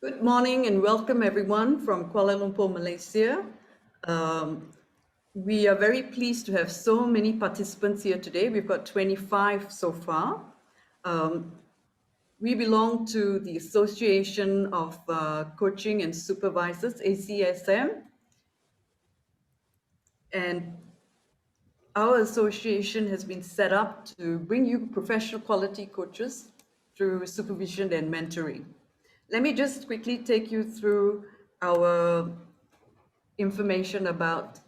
Good morning and welcome everyone from Kuala Lumpur, Malaysia. We are very pleased to have so many participants here today. We've got 25 so far. We belong to the Association of Coaching and Supervisors, ACSM, and our association has been set up to bring you professional quality coaches through supervision and mentoring. Let me just quickly take you through our information about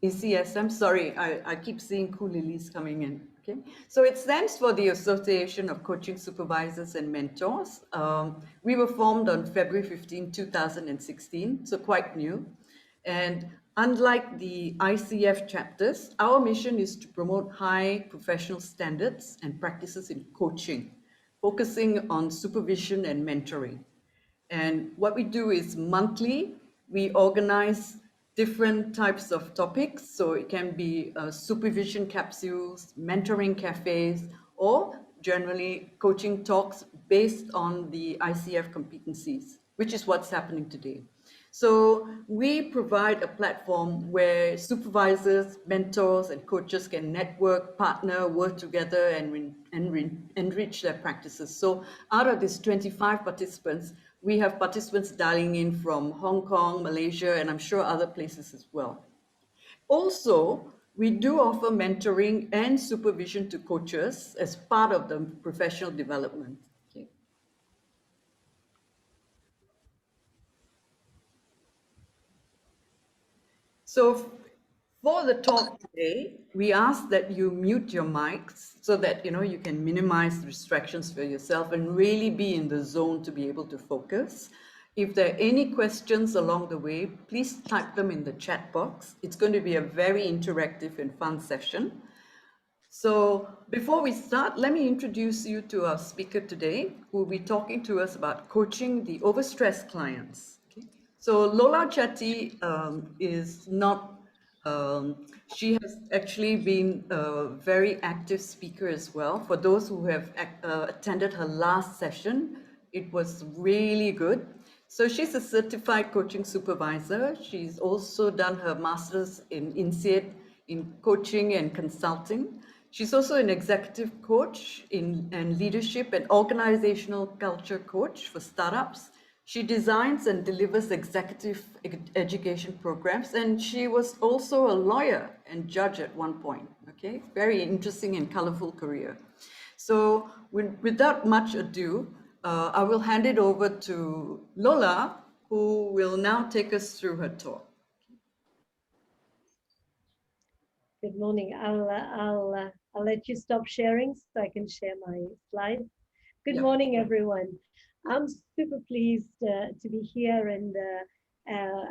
ACSM. Sorry, I keep seeing cool lilies coming in. Okay, so it stands for the Association of Coaching Supervisors and Mentors. We were formed on February 15, 2016, so quite new. And unlike the ICF chapters, our mission is to promote high professional standards and practices in coaching, focusing on supervision and mentoring. And what we do is monthly, we organize different types of topics. So it can be supervision capsules, mentoring cafes, or generally coaching talks based on the ICF competencies, which is what's happening today. So we provide a platform where supervisors, mentors, and coaches can network, partner, work together, and enrich their practices. So out of these 25 participants, we have participants dialing in from Hong Kong, Malaysia, and I'm sure other places as well. Also, we do offer mentoring and supervision to coaches as part of the professional development. Okay. So for the talk today, we ask that you mute your mics so that you can minimize distractions for yourself and really be in the zone to be able to focus. If there are any questions along the way, please type them in the chat box. It's going to be a very interactive and fun session. So before we start, let me introduce you to our speaker today, who will be talking to us about coaching the overstressed clients. Okay. So Lola Chetti is not, she has actually been a very active speaker as well. For those who have attended her last session, it was really good. So she's a certified coaching supervisor. She's also done her master's in INSEAD in coaching and consulting. She's also an executive coach and leadership and organizational culture coach for startups. She designs and delivers executive education programs, and she was also a lawyer and judge at one point. Okay, very interesting and colorful career. So without much ado, I will hand it over to Lola, who will now take us through her talk. Good morning. I'll let you stop sharing so I can share my slides. Good morning, everyone. I'm super pleased to be here, and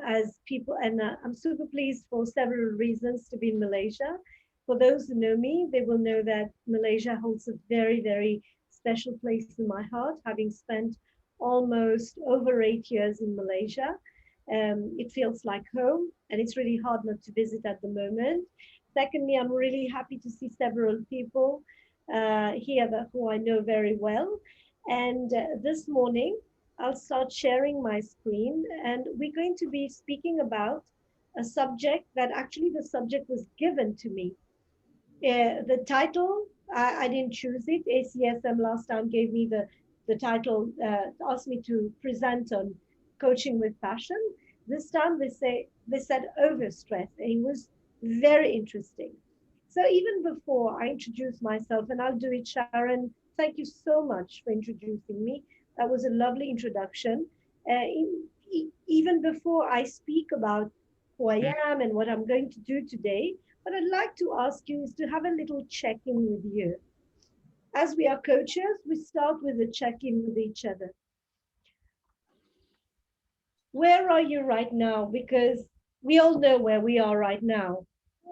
as people, and I'm super pleased for several reasons to be in Malaysia. For those who know me, they will know that Malaysia holds a very, very special place in my heart, having spent almost over 8 years in Malaysia. It feels like home, and it's really hard not to visit at the moment. Secondly, I'm really happy to see several people here who I know very well. And this morning, I'll start sharing my screen, and we're going to be speaking about a subject that actually the subject was given to me. The title, I didn't choose it. ACSM last time gave me the title, asked me to present on coaching with passion. This time they said overstressed, and it was very interesting. So even before I introduce myself, and I'll do it, Sharon, thank you so much for introducing me. That was a lovely introduction. Even before I speak about who I am and what I'm going to do today, what I'd like to ask you is to have a little check-in with you. As we are coaches, we start with a check-in with each other. Where are you right now? Because we all know where we are right now.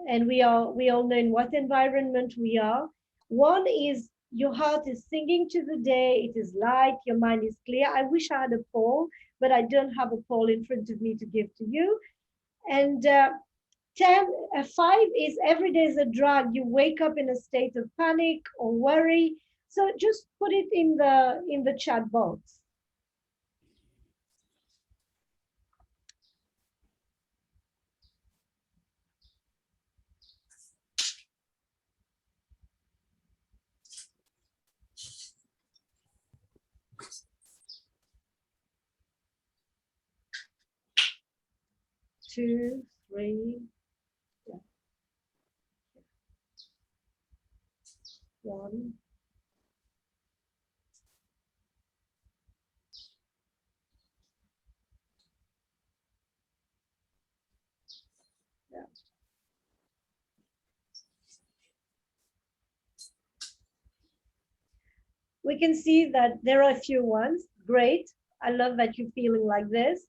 And we all know in what environment we are. One is your heart is singing to the day, it is light, your mind is clear. I wish I had a poll, but I don't have a poll in front of me to give to you. And 5 is every day is a drug. You wake up in a state of panic or worry. So just put it in the chat box. 2, 3, yeah, 1. Yeah. We can see that there are a few ones. Great. I love that you're feeling like this.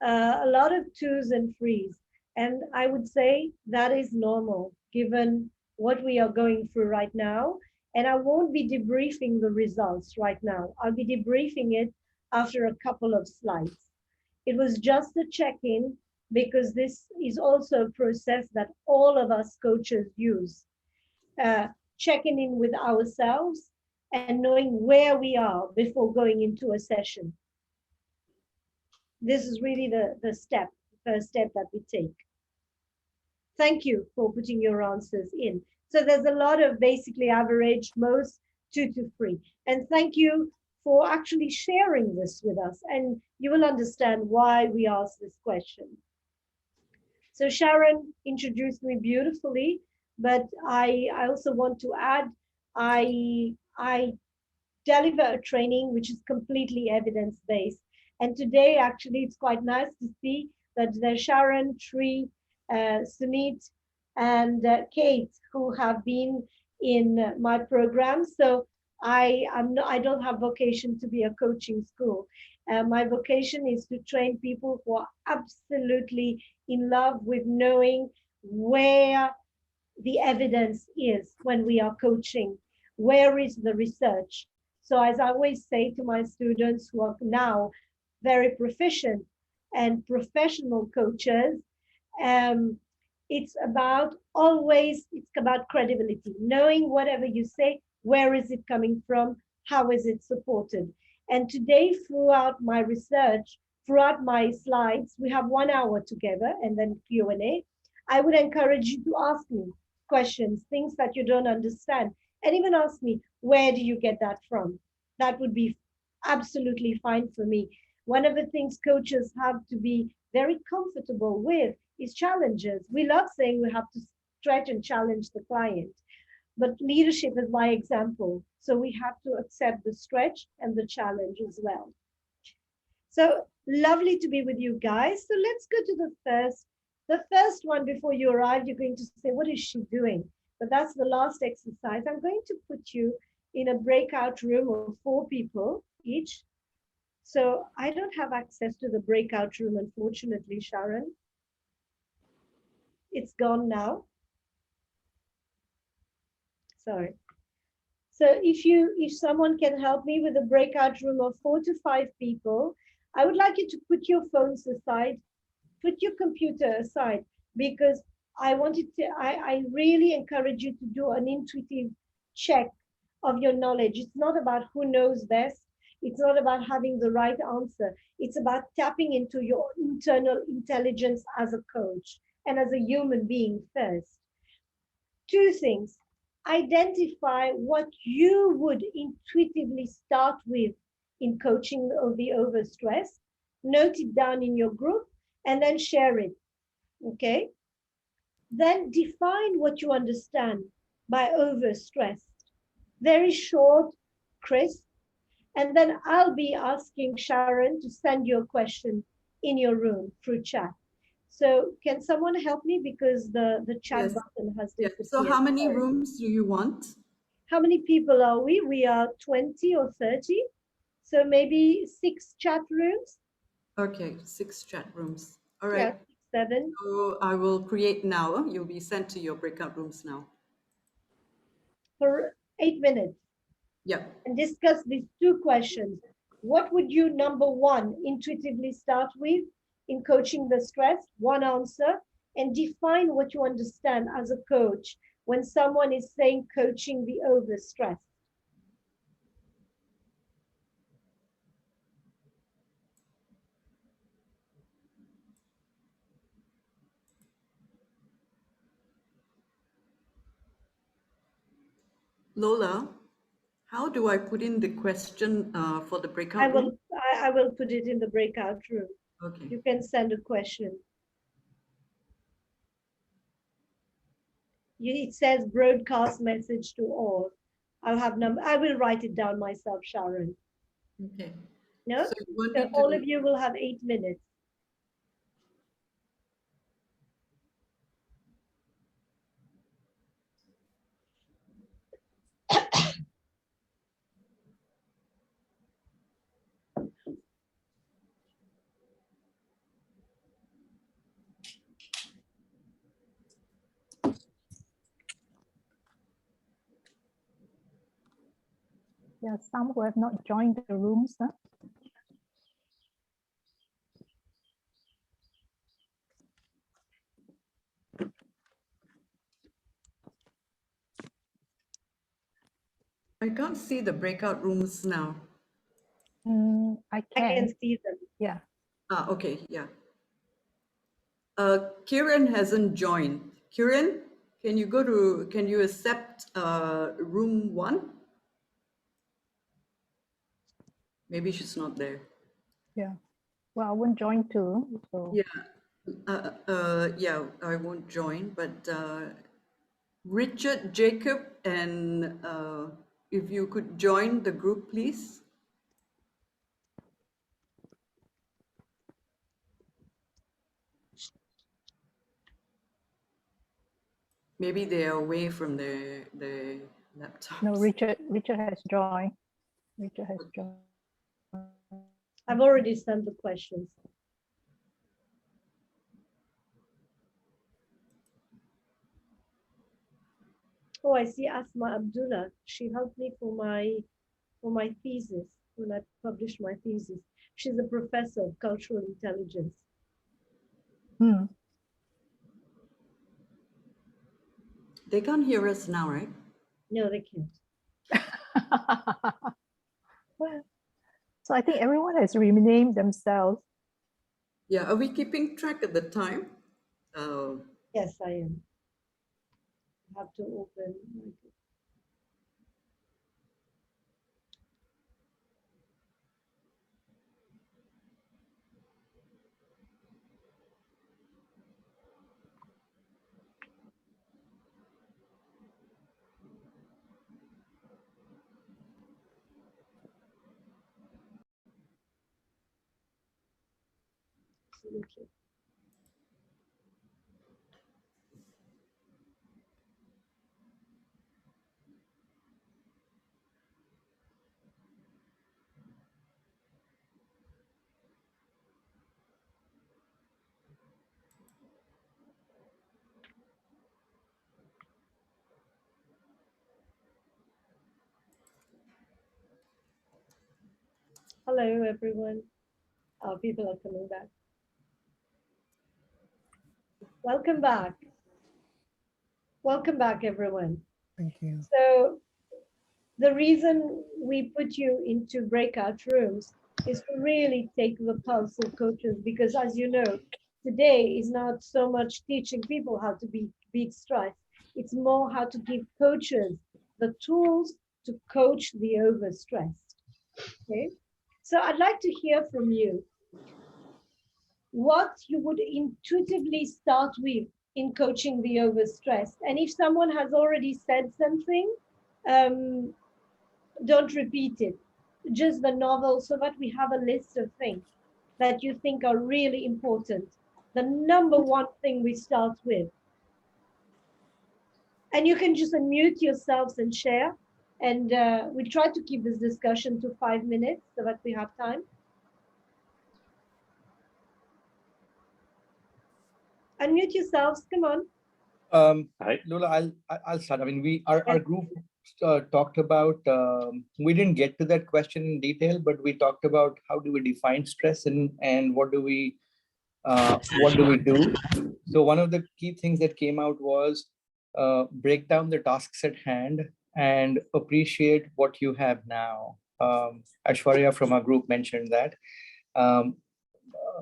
A lot of 2s and 3s. And I would say that is normal given what we are going through right now. And I won't be debriefing the results right now. I'll be debriefing it after a couple of slides. It was just a check-in because this is also a process that all of us coaches use. Uh, Checking in with ourselves and knowing where we are before going into a session. This is really the first step that we take. Thank you for putting your answers in. So there's a lot of basically average, most 2 to 3. And thank you for actually sharing this with us. And you will understand why we asked this question. So Sharon introduced me beautifully, but I also want to add, I deliver a training which is completely evidence-based. And today, actually, it's quite nice to see that there's Sharon, Tree, Sunit, and Kate, who have been in my program. So I don't have vocation to be a coaching school. My vocation is to train people who are absolutely in love with knowing where the evidence is when we are coaching. Where is the research? So as I always say to my students who are now very proficient and professional coaches, um, it's about credibility, knowing whatever you say, where is it coming from, how is it supported. And today, throughout my research, throughout my slides, we have 1 hour together and then Q&A. I would encourage you to ask me questions, things that you don't understand, and even ask me, where do you get that from? That would be absolutely fine for me. One of the things coaches have to be very comfortable with is challenges. We love saying we have to stretch and challenge the client, but leadership is my example. So we have to accept the stretch and the challenge as well. So lovely to be with you guys. So let's go to the first one. Before you arrive, you're going to say, what is she doing? But that's the last exercise. I'm going to put you in a breakout room of 4 people each. So I don't have access to the breakout room, unfortunately, Sharon. It's gone now. Sorry. So if someone can help me with a breakout room of 4 to 5 people, I would like you to put your phones aside, put your computer aside, because I really encourage you to do an intuitive check of your knowledge. It's not about who knows best. It's not about having the right answer. It's about tapping into your internal intelligence as a coach and as a human being first. 2 things. Identify what you would intuitively start with in coaching of the overstress. Note it down in your group and then share it. Okay? Then define what you understand by overstressed. Very short, crisp. And then I'll be asking Sharon to send you a question in your room through chat. So can someone help me, because the chat Yes. button has Yeah. So disappeared. how many Sorry. rooms do you want? How many people are we? We are 20 or 30. So maybe 6 chat rooms. Okay, 6 chat rooms. All Yeah, right. 6, 7. So I will create now. You'll be sent to your breakout rooms now. For 8 minutes Yeah. and discuss these 2 questions. What would you, number 1, intuitively start with in coaching the stress? 1 answer. And define what you understand as a coach when someone is saying coaching the overstress. Lola, how do I put in the question for the I breakout room? will I will put it in the breakout room. Okay. You can send a question. It says broadcast message to all. I'll have number. I will write it down myself, Sharon. Okay. No? So you want So me all to? of you will have 8 minutes. There are some who have not joined the rooms. Huh? I can't see the breakout rooms now. I I can. can see them. Yeah. Ah, okay, yeah. Kiran hasn't joined. Kiran, can you accept room 1? Maybe she's not there. Yeah. Well, I won't join too. So Yeah, yeah, I won't join, but Richard, Jacob, and if you could join the group, please. Maybe they are away from the laptops. no, Richard has joined. Richard has joined. I've already sent the questions. Oh, I see Asma Abdullah. She helped me for my thesis when I published my thesis. She's a professor of cultural intelligence. Hmm. They can't hear us now, right? No, they can't. So I think everyone has renamed themselves. Yeah, are we keeping track at the time? Yes, I am. I have to open. Absolutely. Hello, everyone. People are coming back. Welcome back. Welcome back, everyone. Thank you. So the reason we put you into breakout rooms is to really take the pulse of coaches, because as you know, today is not so much teaching people how to beat stress. It's more how to give coaches the tools to coach the overstressed. Okay. So I'd like to hear from you what you would intuitively start with in coaching the overstressed. And if someone has already said something, don't repeat it. Just the novel, so that we have a list of things that you think are really important. The number one thing we start with. And you can just unmute yourselves and share. And we try to keep this discussion to 5 minutes so that we have time. Unmute yourselves, come on. Lola, I'll start. I mean, our group talked about, we didn't get to that question in detail, but we talked about how do we define stress and what do we do. So one of the key things that came out was break down the tasks at hand and appreciate what you have now. Ashwarya from our group mentioned that.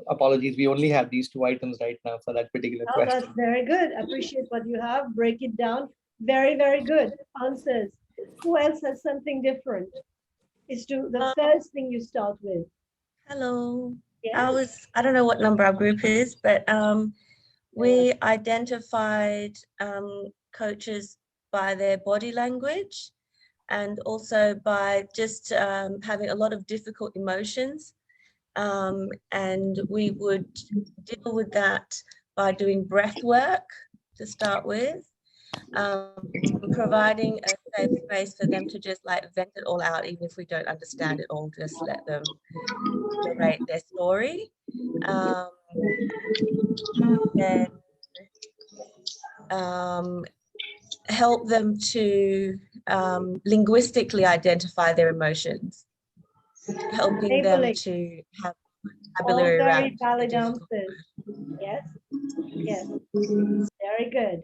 Apologies, we only have these two items right now for that particular question. That's very good. Appreciate what you have. Break it down. Very, very good answers. Who else has something different? Is to the first thing you start with. Hello. Yes. I don't know what number our group is, but we identified coaches by their body language and also by just having a lot of difficult emotions. And we would deal with that by doing breath work to start with, providing a safe space for them to just like vent it all out, even if we don't understand it all, just let them narrate their story. Then help them to linguistically identify their emotions, helping them Labeling. to have All vocabulary very around valid difficult answers. words. Yes, yes, very good.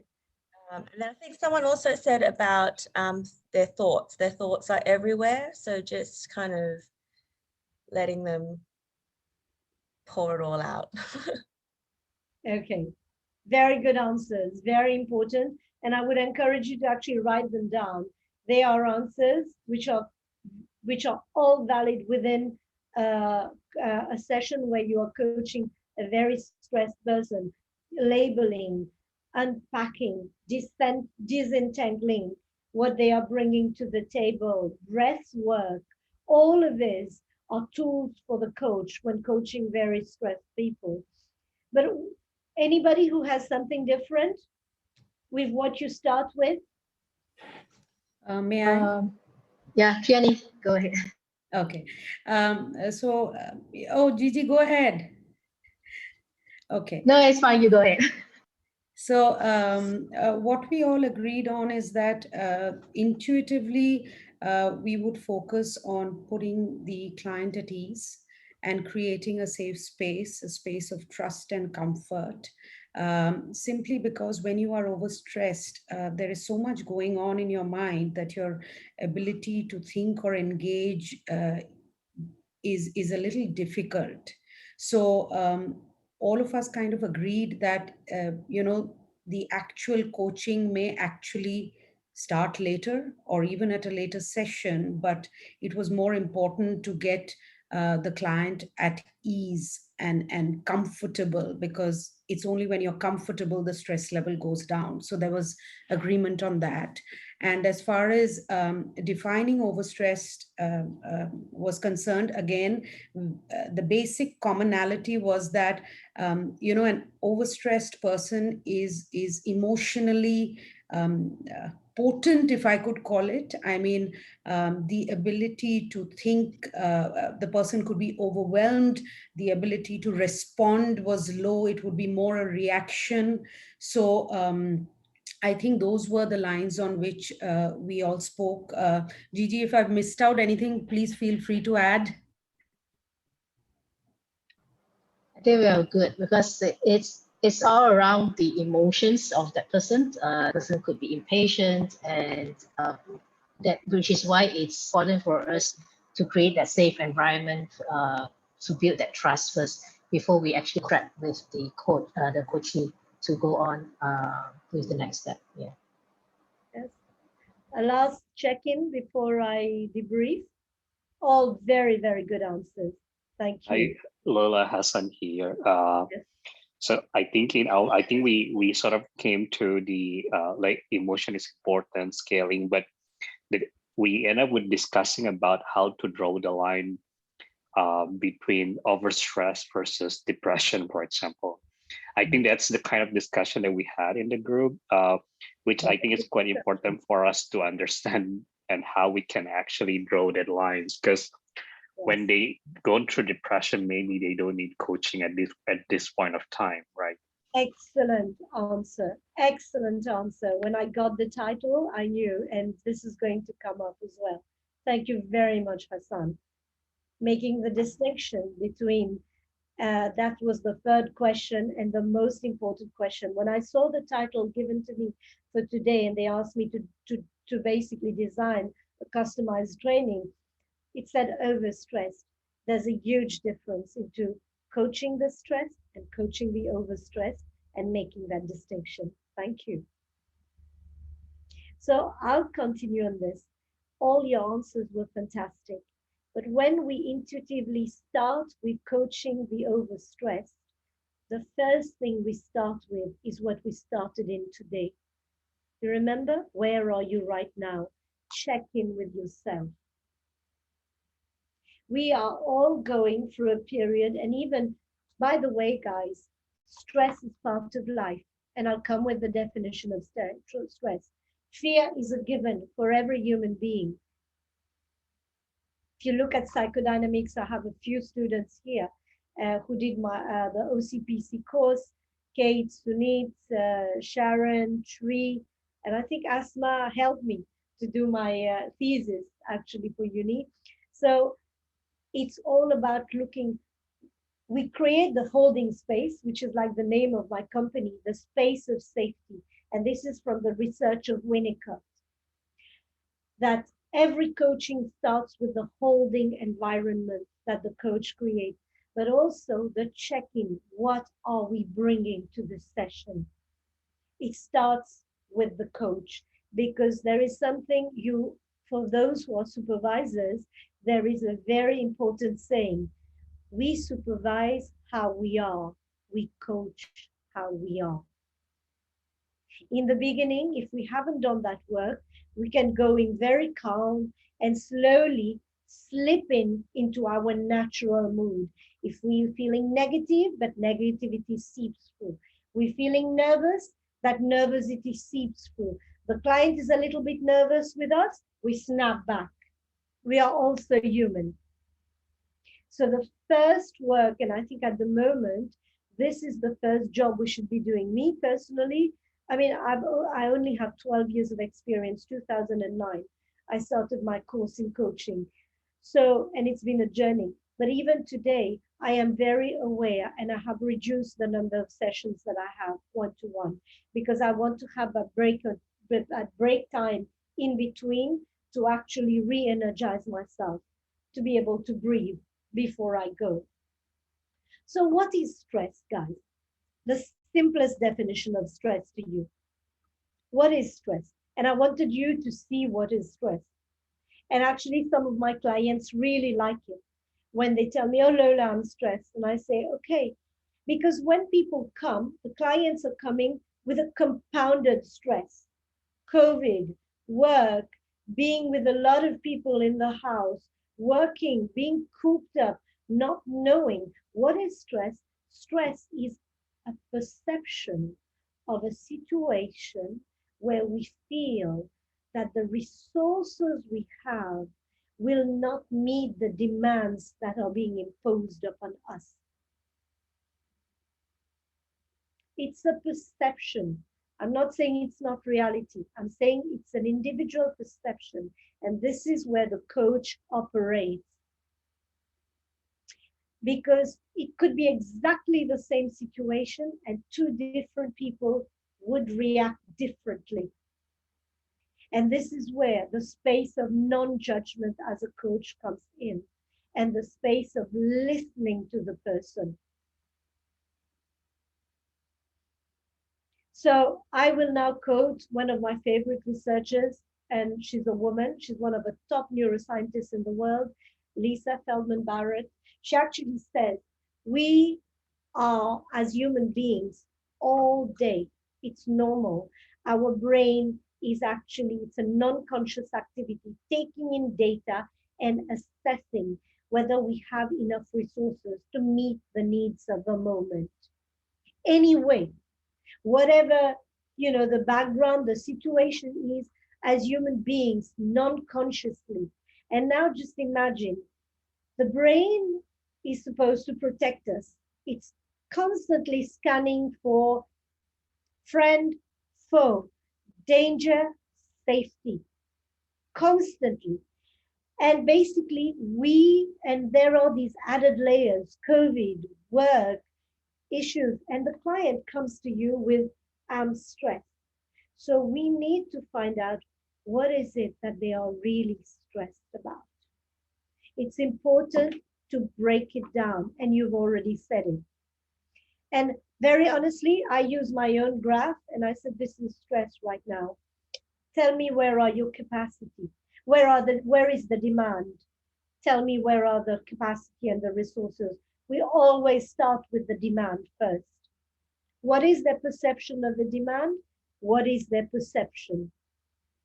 And then I think someone also said about their thoughts. Their thoughts are everywhere, so just kind of letting them pour it all out. Okay, very good answers, very important. And I would encourage you to actually write them down. They are answers which are all valid within a session where you are coaching a very stressed person. Labeling, unpacking, disentangling what they are bringing to the table, breath work, all of these are tools for the coach when coaching very stressed people. But anybody who has something different with what you start with? May I? Yeah, Jenny, go ahead. Okay. Oh, Gigi, go ahead. Okay. No, it's fine. You go ahead. So what we all agreed on is that intuitively we would focus on putting the client at ease and creating a safe space, a space of trust and comfort. Simply because when you are overstressed, there is so much going on in your mind that your ability to think or engage is a little difficult. So all of us kind of agreed that, the actual coaching may actually start later or even at a later session, but it was more important to get the client at ease and comfortable, because it's only when you're comfortable the stress level goes down. So there was agreement on that. And as far as defining overstressed was concerned, again, the basic commonality was that, an overstressed person is emotionally potent, if I could call it. I mean, the ability to think, the person could be overwhelmed. The ability to respond was low. It would be more a reaction. So I think those were the lines on which we all spoke. Gigi, if I've missed out anything, please feel free to add. I think we are good because it's all around the emotions of that person. Person could be impatient, and that which is why it's important for us to create that safe environment to build that trust first before we actually crack with the coachee to go on with the next step. Yeah. Yes. A last check-in before I debrief. All very, very good answers. Thank you. Hi, Lola Hassan here. Yes. So I think we sort of came to the like emotion is important, scaling, but we end up with discussing about how to draw the line between overstress versus depression, for example. I think that's the kind of discussion that we had in the group, which I think is quite important for us to understand and how we can actually draw that lines. Because when they go through depression, maybe they don't need coaching at this point of time, right? Excellent answer. Excellent answer. When I got the title, I knew, and this is going to come up as well. Thank you very much, Hassan. Making the distinction between that was the third question and the most important question. When I saw the title given to me for today, and they asked me to basically design a customized training, it said overstressed. There's a huge difference into coaching the stress and coaching the overstress and making that distinction. Thank you. So I'll continue on this. All your answers were fantastic. But when we intuitively start with coaching the overstressed, the first thing we start with is what we started in today. You remember? Where are you right now? Check in with yourself. We are all going through a period, and even, by the way, guys, stress is part of life. And I'll come with the definition of stress. Fear is a given for every human being. If you look at psychodynamics, I have a few students here who did the OCPC course, Kate, Sunit, Sharon, Tree, and I think Asma helped me to do my thesis actually for uni. So it's all about looking. We create the holding space, which is like the name of my company, the space of safety. And this is from the research of Winnicott, that every coaching starts with the holding environment that the coach creates, but also the check-in. What are we bringing to the session? It starts with the coach, because there is something for those who are supervisors, there is a very important saying. We supervise how we are. We coach how we are. In the beginning, if we haven't done that work, we can go in very calm and slowly slip into our natural mood. If we're feeling negative, but negativity seeps through. We're feeling nervous, that nervosity seeps through. The client is a little bit nervous with us, we snap back. We are also human. So the first work, and I think at the moment, this is the first job we should be doing. Me personally, I mean, I only have 12 years of experience, 2009. I started my course in coaching. So, and it's been a journey. But even today, I am very aware, and I have reduced the number of sessions that I have one-to-one, because I want to have a break time in between to actually re-energize myself, to be able to breathe before I go. So what is stress, guys? The simplest definition of stress to you. What is stress? And I wanted you to see what is stress. And actually, some of my clients really like it when they tell me, oh, Lola, I'm stressed. And I say, okay, because when people come, the clients are coming with a compounded stress. COVID, work, being with a lot of people in the house, working, being cooped up, not knowing what is stress. Stress is a perception of a situation where we feel that the resources we have will not meet the demands that are being imposed upon us. It's a perception. I'm not saying it's not reality. I'm saying it's an individual perception. And this is where the coach operates. Because it could be exactly the same situation and two different people would react differently. And this is where the space of non-judgment as a coach comes in, and the space of listening to the person. So I will now quote one of my favorite researchers, and she's a woman. She's one of the top neuroscientists in the world, Lisa Feldman Barrett. She actually says, we are, as human beings, all day. It's normal. Our brain is actually, it's a non-conscious activity, taking in data and assessing whether we have enough resources to meet the needs of the moment. Anyway, whatever, the background, the situation is, as human beings, non-consciously. And now just imagine, the brain is supposed to protect us. It's constantly scanning for friend, foe, danger, safety, constantly. And basically and there are these added layers, COVID, work, issues, and the client comes to you with, I'm stressed. So we need to find out what is it that they are really stressed about. It's important to break it down, and you've already said it. And very honestly, I use my own graph, and I said, this is stress right now. Tell me, where are your capacity? Where is the demand? Tell me, where are the capacity and the resources? We always start with the demand first. What is their perception of the demand? what is their perception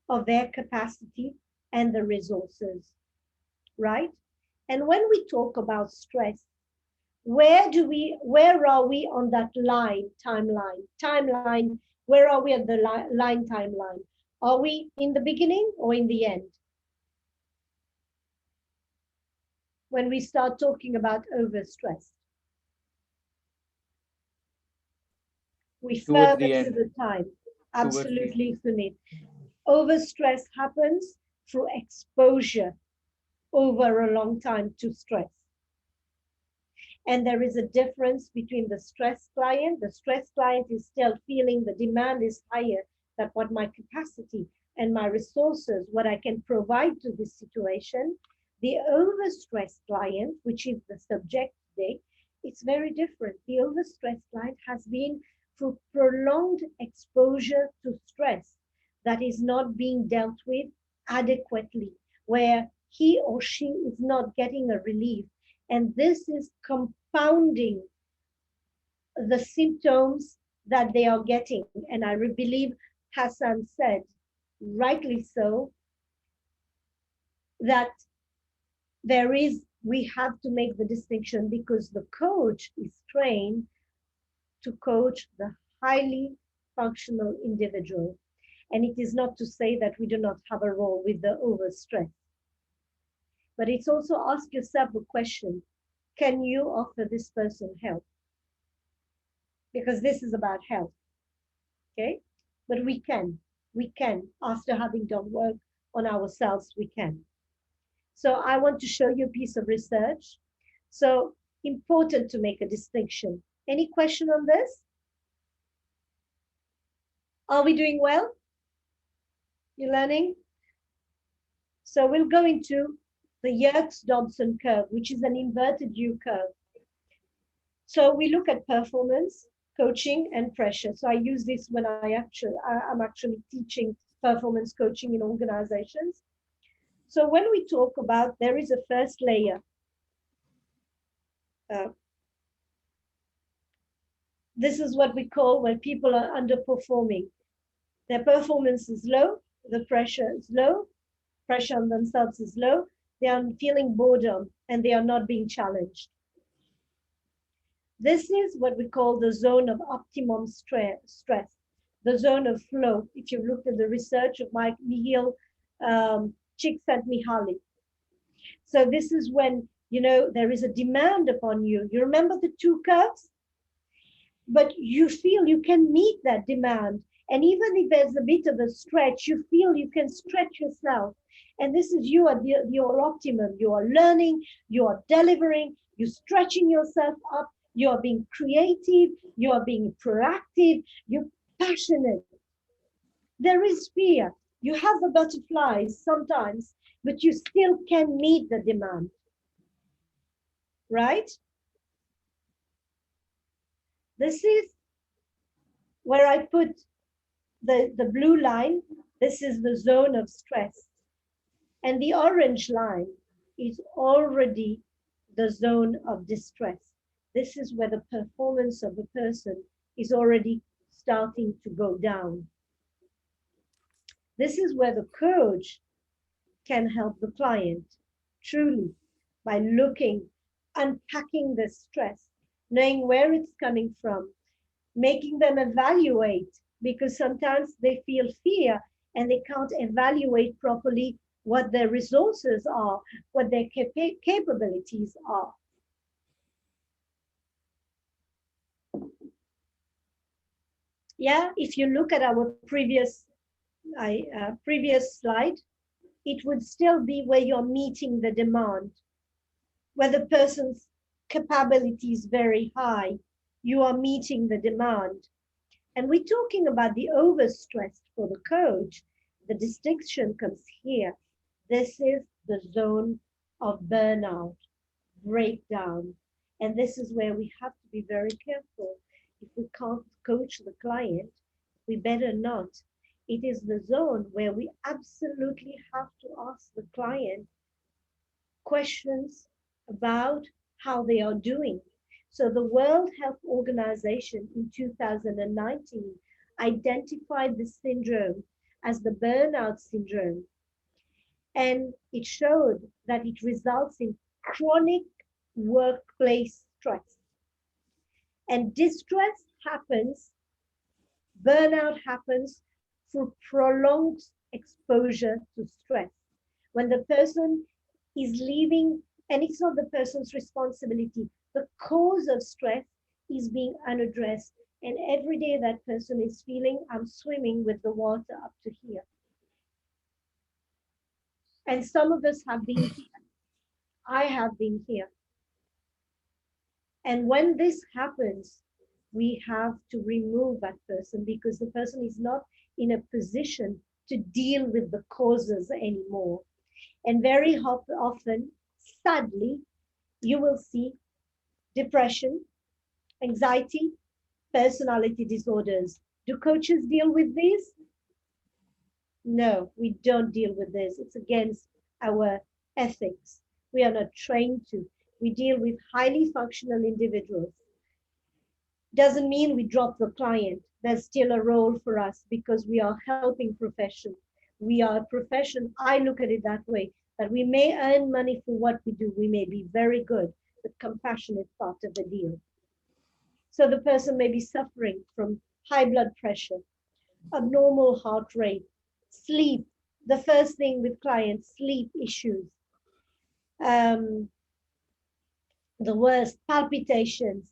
of their capacity and the resources, right? And when we talk about stress, where are we on that timeline? Where are we at the timeline? Are we in the beginning or in the end? When we start talking about overstress, we Towards further the to end. the time. Towards the Absolutely, Sunit. Overstress happens through exposure over a long time to stress. And there is a difference between the stress client. The stress client is still feeling the demand is higher than what my capacity and my resources, what I can provide to this situation. The overstressed client, which is the subject today, it's very different. The overstressed client has been through prolonged exposure to stress that is not being dealt with adequately, where he or she is not getting a relief. And this is compounding the symptoms that they are getting. And I believe Hassan said, rightly so, that we have to make the distinction because the coach is trained to coach the highly functional individual. And it is not to say that we do not have a role with the overstress. But it's also ask yourself a question, can you offer this person help? Because this is about help, okay? But we can, after having done work on ourselves, we can. So I want to show you a piece of research. So important to make a distinction. Any question on this? Are we doing well? You learning? So we'll go into the Yerkes-Dodson curve, which is an inverted U curve. So we look at performance, coaching, and pressure. So I use this when I'm actually teaching performance coaching in organizations. So when we talk about, there is a first layer. This is what we call when people are underperforming. Their performance is low, the pressure is low, pressure on themselves is low, they are feeling boredom and they are not being challenged. This is what we call the zone of optimum stress, the zone of flow. If you've looked at the research of Mike Mihail Csikszentmihalyi. So this is when, there is a demand upon you. You remember the two curves? But you feel you can meet that demand. And even if there's a bit of a stretch, you feel you can stretch yourself. And this is you at your optimum. You are learning, you are delivering, you're stretching yourself up, you are being creative, you are being proactive, you're passionate. There is fear. You have the butterflies sometimes, but you still can meet the demand. Right? This is where I put the blue line. This is the zone of stress. And the orange line is already the zone of distress. This is where the performance of the person is already starting to go down. This is where the coach can help the client truly by looking, unpacking the stress, knowing where it's coming from, making them evaluate, because sometimes they feel fear and they can't evaluate properly what their resources are, what their capabilities are. Yeah, if you look at our previous slide, it would still be where you're meeting the demand, where the person's capability is very high, you are meeting the demand. And we're talking about the overstressed for the coach. The distinction comes here. This is the zone of burnout, breakdown. And this is where we have to be very careful. If we can't coach the client, we better not. It is the zone where we absolutely have to ask the client questions about how they are doing. So the World Health Organization in 2019 identified this syndrome as the burnout syndrome. And it showed that it results in chronic workplace stress. And distress happens, burnout happens through prolonged exposure to stress. When the person is leaving, and it's not the person's responsibility, the cause of stress is being unaddressed. And every day that person is feeling, I'm swimming with the water up to here. And some of us have been here. I have been here. And when this happens, we have to remove that person because the person is not in a position to deal with the causes anymore. And very often, sadly, you will see depression, anxiety, personality disorders. Do coaches deal with these? No, we don't deal with this. It's against our ethics. We are not trained to. We deal with highly functional individuals. Doesn't mean we drop the client. There's still a role for us because we are helping profession. We are a profession. I look at it that way, that we may earn money for what we do. We may be very good, but compassion is part of the deal. So the person may be suffering from high blood pressure, abnormal heart rate, sleep. The first thing with clients, sleep issues. The worst, palpitations,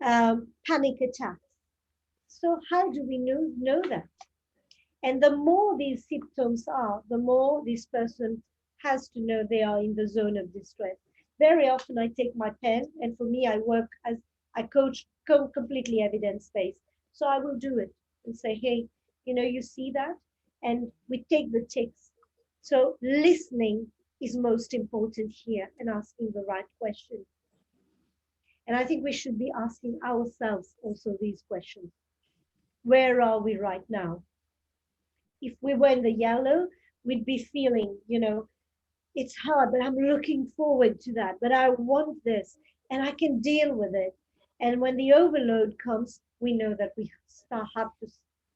panic attacks. So how do we know that? And the more these symptoms are, the more this person has to know they are in the zone of distress. Very often I take my pen, and for me, I coach completely evidence-based. So I will do it and say, hey, you see that? And we take the ticks. So listening is most important here and asking the right question. And I think we should be asking ourselves also these questions. Where are we right now? If we were in the yellow, we'd be feeling, it's hard, but I'm looking forward to that. But I want this and I can deal with it. And when the overload comes, we know that we have to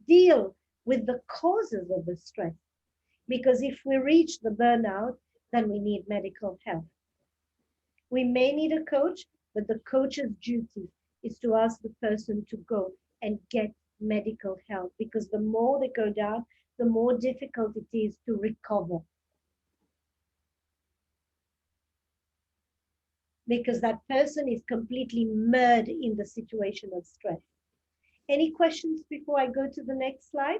deal with the causes of the stress. Because if we reach the burnout, then we need medical help. We may need a coach, but the coach's duty is to ask the person to go and get medical help, because the more they go down, the more difficult it is to recover. Because that person is completely mired in the situation of stress. Any questions before I go to the next slide?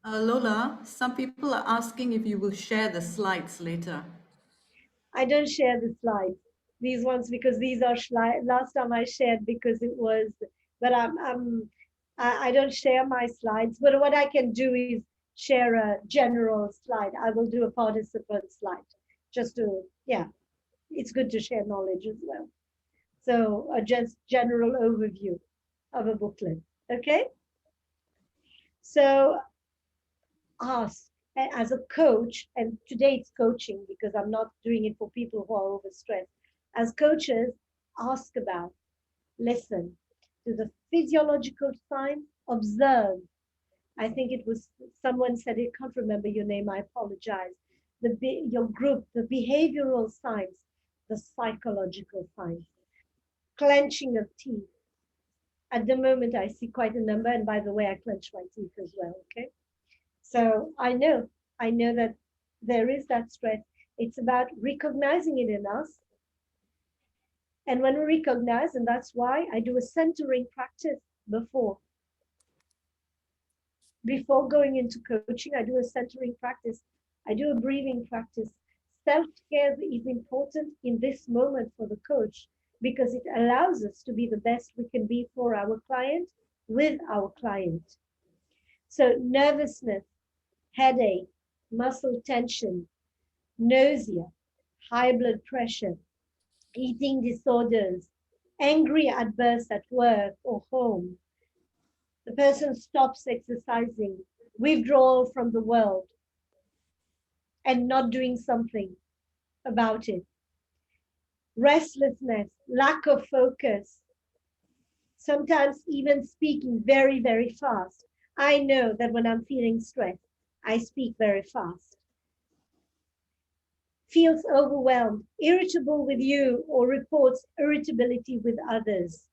Lola, some people are asking if you will share the slides later. I don't share the slides, these ones, because these are last time I shared because it was, but I don't share my slides. But what I can do is share a general slide. I will do a participant slide just to, yeah, it's good to share knowledge as well. So a just general overview of a booklet, okay? So ask, as a coach, and today it's coaching because I'm not doing it for people who are overstressed. As coaches, ask about, listen to the physiological signs, observe. I think it was someone said, I can't remember your name, I apologize. Your group, the behavioral signs, the psychological signs, clenching of teeth. At the moment, I see quite a number, and by the way, I clench my teeth as well, okay? So I know that there is that stress. It's about recognizing it in us. And when we recognize, and that's why I do a centering practice before going into coaching, I do a centering practice. I do a breathing practice. Self-care is important in this moment for the coach because it allows us to be the best we can be for our client, with our client. So nervousness, headache, muscle tension, nausea, high blood pressure, eating disorders, angry outbursts at work or home. The person stops exercising, withdrawal from the world, and not doing something about it. Restlessness, lack of focus, Sometimes even speaking very, very fast. I know that when I'm feeling stressed, I speak very fast. Feels overwhelmed, irritable with you, or reports irritability with others.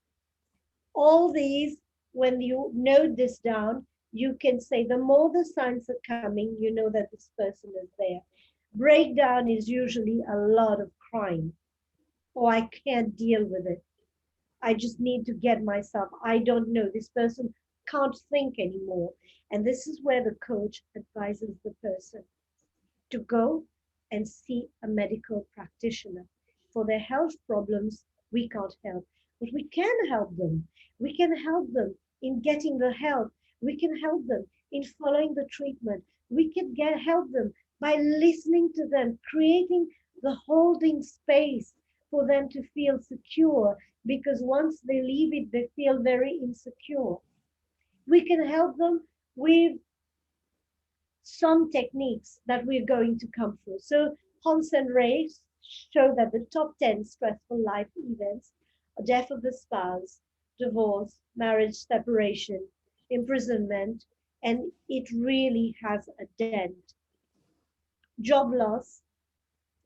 All these, when you note this down, you can say the more the signs are coming, you know that this person is there. Breakdown is usually a lot of crying. Oh, I can't deal with it. I just need to get myself. I don't know. This person can't think anymore. And this is where the coach advises the person to go and see a medical practitioner. For their health problems, we can't help, but we can help them. We can help them in getting the help. We can help them in following the treatment. We can help them by listening to them, creating the holding space for them to feel secure, because once they leave it, they feel very insecure. We can help them with some techniques that we're going to come through. So Hans and Ray show that the top 10 stressful life events are death of the spouse, divorce, marriage, separation, imprisonment, and it really has a dent. Job loss,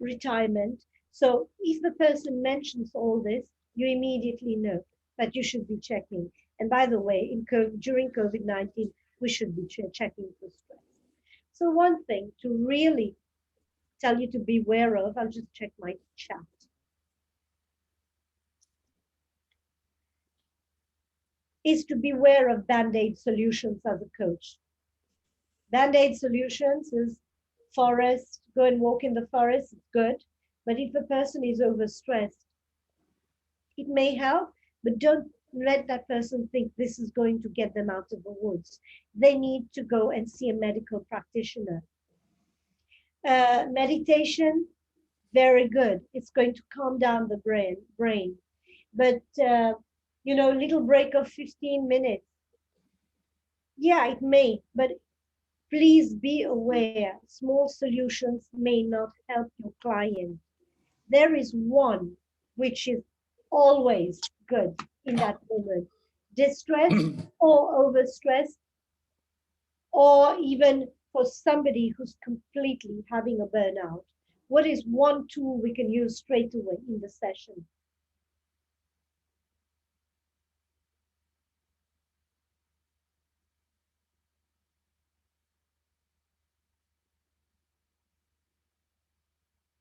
retirement. So if the person mentions all this, you immediately know that you should be checking. And by the way, during COVID-19, we should be checking for stress. So one thing to really tell you to beware of, I'll just check my chat, is to beware of Bandaid solutions as a coach. Bandaid solutions is forest, go and walk in the forest, it's good. But if the person is overstressed, it may help, but don't let that person think this is going to get them out of the woods. They need to go and see a medical practitioner. Meditation, very good. It's going to calm down the brain. But, little break of 15 minutes. Yeah, it may, but please be aware, small solutions may not help your client. There is one which is always good in that moment. Distress or overstress, or even for somebody who's completely having a burnout. What is one tool we can use straight away in the session?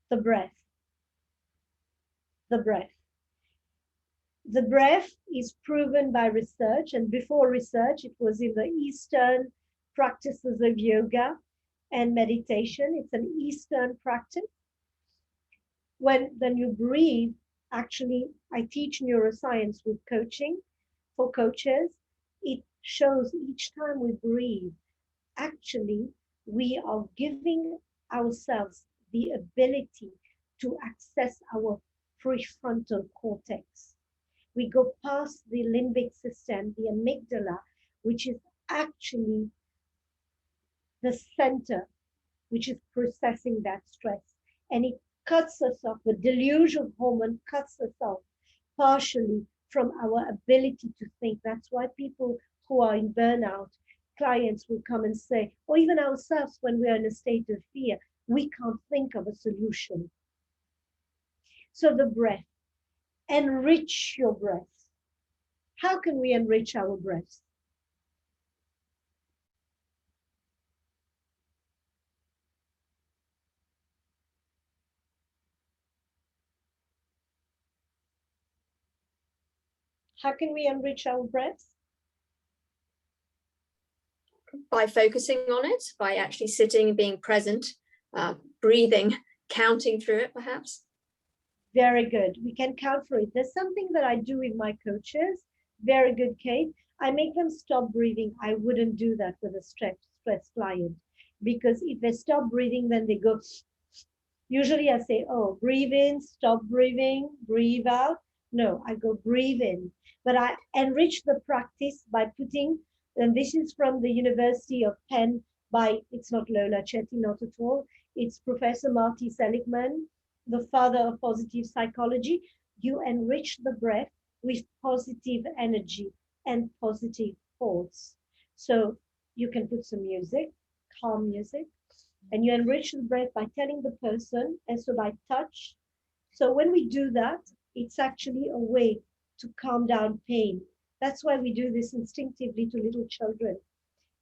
The breath. The breath. The breath is proven by research, and before research, it was in the Eastern practices of yoga and meditation. It's an Eastern practice. When you breathe, actually, I teach neuroscience with coaching for coaches. It shows each time we breathe, actually, we are giving ourselves the ability to access our prefrontal cortex. We go past the limbic system, the amygdala, which is actually the center which is processing that stress. And it cuts us off, the delusion hormone cuts us off partially from our ability to think. That's why people who are in burnout, clients will come and say, or even ourselves when we are in a state of fear, we can't think of a solution. So the breath, enrich your breath. How can we enrich our breath? How can we enrich our breath? By focusing on it, by actually sitting, being present, breathing, counting through it, perhaps. Very good. We can count through it. There's something that I do with my coaches. Very good, Kate. I make them stop breathing. I wouldn't do that with a stressed client, because if they stop breathing, then they go. Usually I say, oh, breathe in, stop breathing, breathe out. No, I go breathe in. But I enrich the practice by putting, and this is from the University of Penn by, it's not Lola Chetti, not at all. It's Professor Marty Seligman, the father of positive psychology. You enrich the breath with positive energy and positive thoughts. So you can put some music, calm music, and you enrich the breath by telling the person, and so by touch. So when we do that, it's actually a way to calm down pain. That's why we do this instinctively to little children,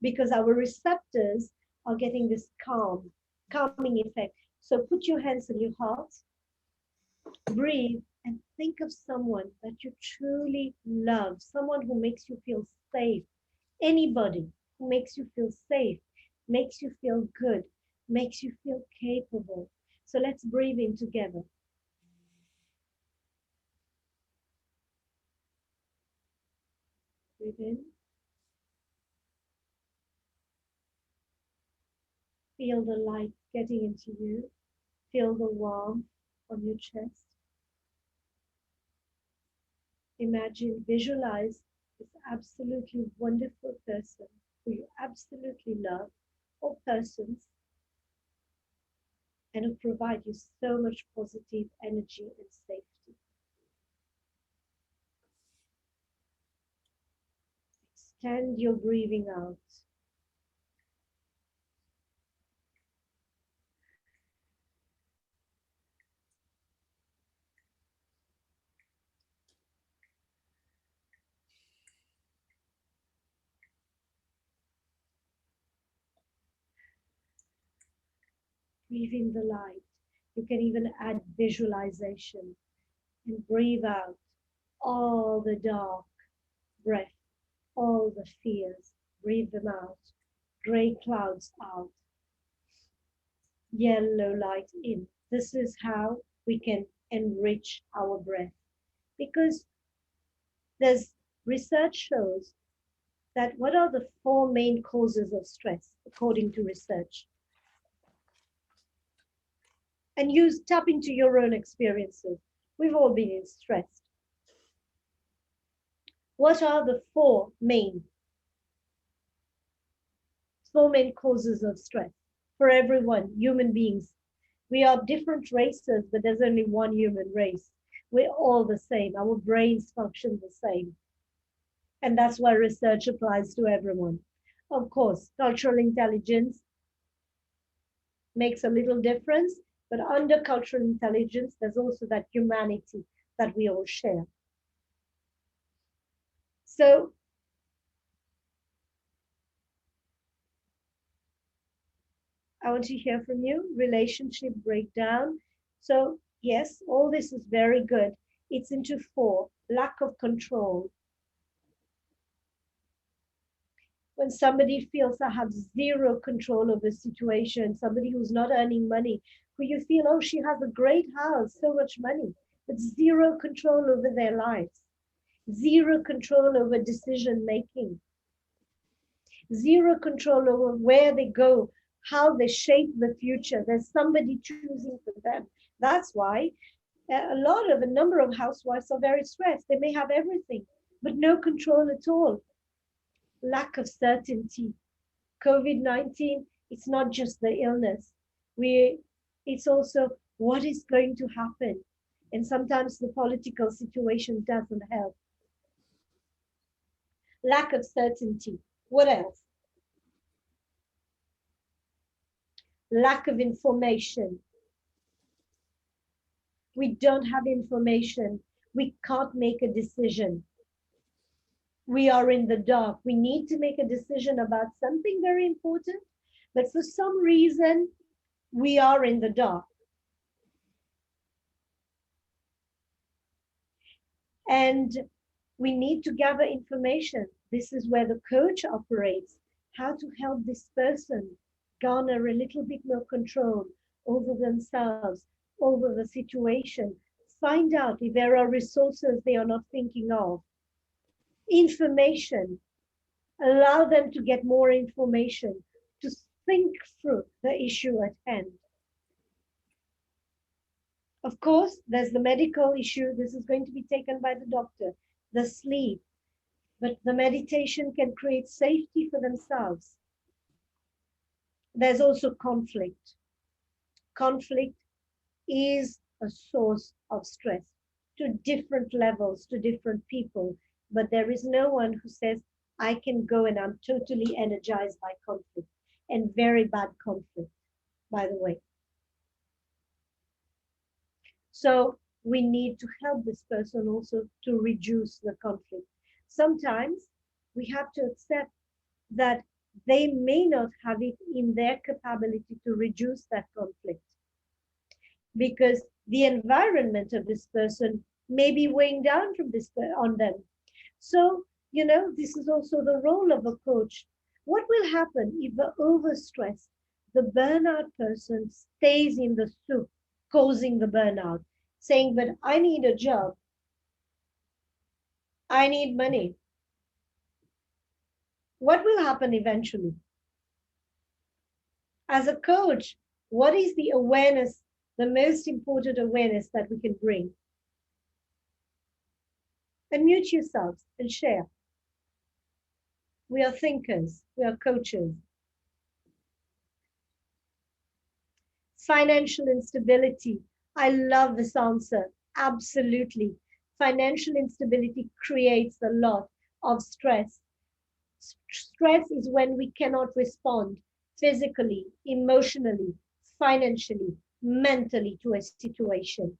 because our receptors are getting this calming effect. So put your hands on your heart, breathe, and think of someone that you truly love, someone who makes you feel safe. Anybody who makes you feel safe, makes you feel good, makes you feel capable. So let's breathe in together. Breathe in. Feel the light getting into you. Feel the warmth on your chest. Imagine, visualize this absolutely wonderful person who you absolutely love, or persons, and who provide you so much positive energy and safety. Extend your breathing out. Breathe in the light. You can even add visualization and breathe out all the dark breath, all the fears. Breathe them out. Gray clouds out. Yellow light in. This is how we can enrich our breath, because there's research shows that what are the 4 main causes of stress according to research? And tap into your own experiences. We've all been stressed. What are the 4 main causes of stress for everyone, human beings? We are different races, but there's only one human race. We're all the same. Our brains function the same. And that's why research applies to everyone. Of course, cultural intelligence makes a little difference, but under cultural intelligence, there's also that humanity that we all share. So I want to hear from you. Relationship breakdown. So yes, all this is very good. It's into 4. Lack of control. When somebody feels I have zero control over the situation, somebody who's not earning money, who you feel, oh, she has a great house, so much money, but zero control over their lives, zero control over decision making, zero control over where they go, how they shape the future. There's somebody choosing for them. That's why a number of housewives are very stressed. They may have everything, but no control at all. Lack of certainty. COVID-19, it's not just the illness. It's also what is going to happen. And sometimes the political situation doesn't help. Lack of certainty. What else? Lack of information. We don't have information. We can't make a decision. We are in the dark. We need to make a decision about something very important, but for some reason, we are in the dark. And we need to gather information. This is where the coach operates, how to help this person garner a little bit more control over themselves, over the situation, find out if there are resources they are not thinking of. Information, allow them to get more information, to think through the issue at hand. Of course, there's the medical issue. This is going to be taken by the doctor, the sleep, but the meditation can create safety for themselves. There's also conflict. Conflict is a source of stress. to different levels, to different people, but there is no one who says, I can go and I'm totally energized by conflict, and very bad conflict, by the way. So we need to help this person also to reduce the conflict. Sometimes we have to accept that they may not have it in their capability to reduce that conflict, because the environment of this person may be weighing down from this on them. So, you know, this is also the role of a coach. What will happen if the overstressed, the burnout person stays in the soup, causing the burnout, saying, but I need a job, I need money? What will happen eventually? As a coach, what is the awareness, the most important awareness that we can bring? Unmute yourselves and share. We are thinkers, we are coaches. Financial instability. I love this answer. Absolutely. Financial instability creates a lot of stress. Stress is when we cannot respond physically, emotionally, financially, mentally to a situation.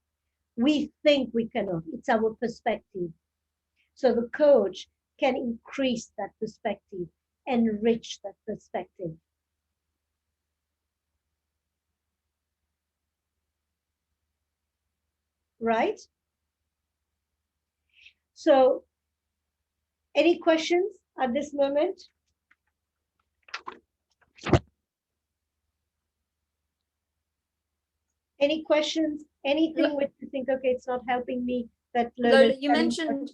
We think we cannot. It's our perspective. So the coach can increase that perspective, enrich that perspective. Right? So, any questions at this moment? Any questions? Anything which you think, okay, it's not helping me? That Lola, you mentioned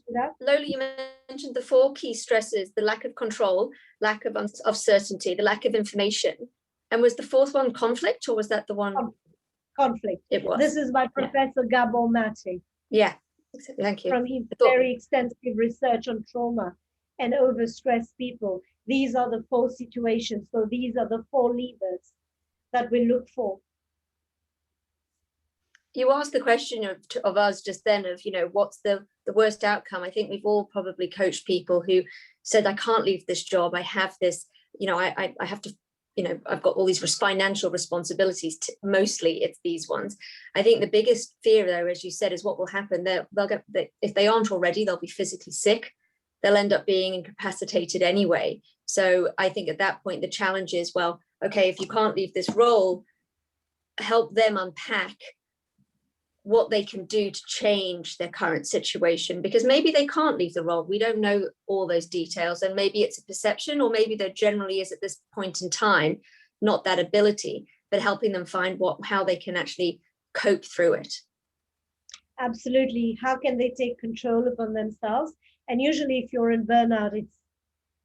the 4 key stresses: the lack of control, lack of certainty, the lack of information. And was the 4th one conflict, or was that the one? Conflict. It was. This is by Professor Gabor Mate. Yeah, thank you. From his very extensive research on trauma and overstressed people. These are the 4 situations. So these are the 4 levers that we look for. You asked the question of us just then of, you know, what's the worst outcome? I think we've all probably coached people who said, I can't leave this job. I have this, you know, I have to, you know, I've got all these financial responsibilities. Mostly it's these ones. I think the biggest fear, though, as you said, is what will happen. They'll get, if they aren't already, they'll be physically sick. They'll end up being incapacitated anyway. So I think at that point, the challenge is, well, okay, if you can't leave this role, help them unpack what they can do to change their current situation, because maybe they can't leave the role. We don't know all those details, and maybe it's a perception, or maybe there generally is at this point in time not that ability, but helping them find how they can actually cope through it. Absolutely. How can they take control upon themselves? And usually if you're in burnout,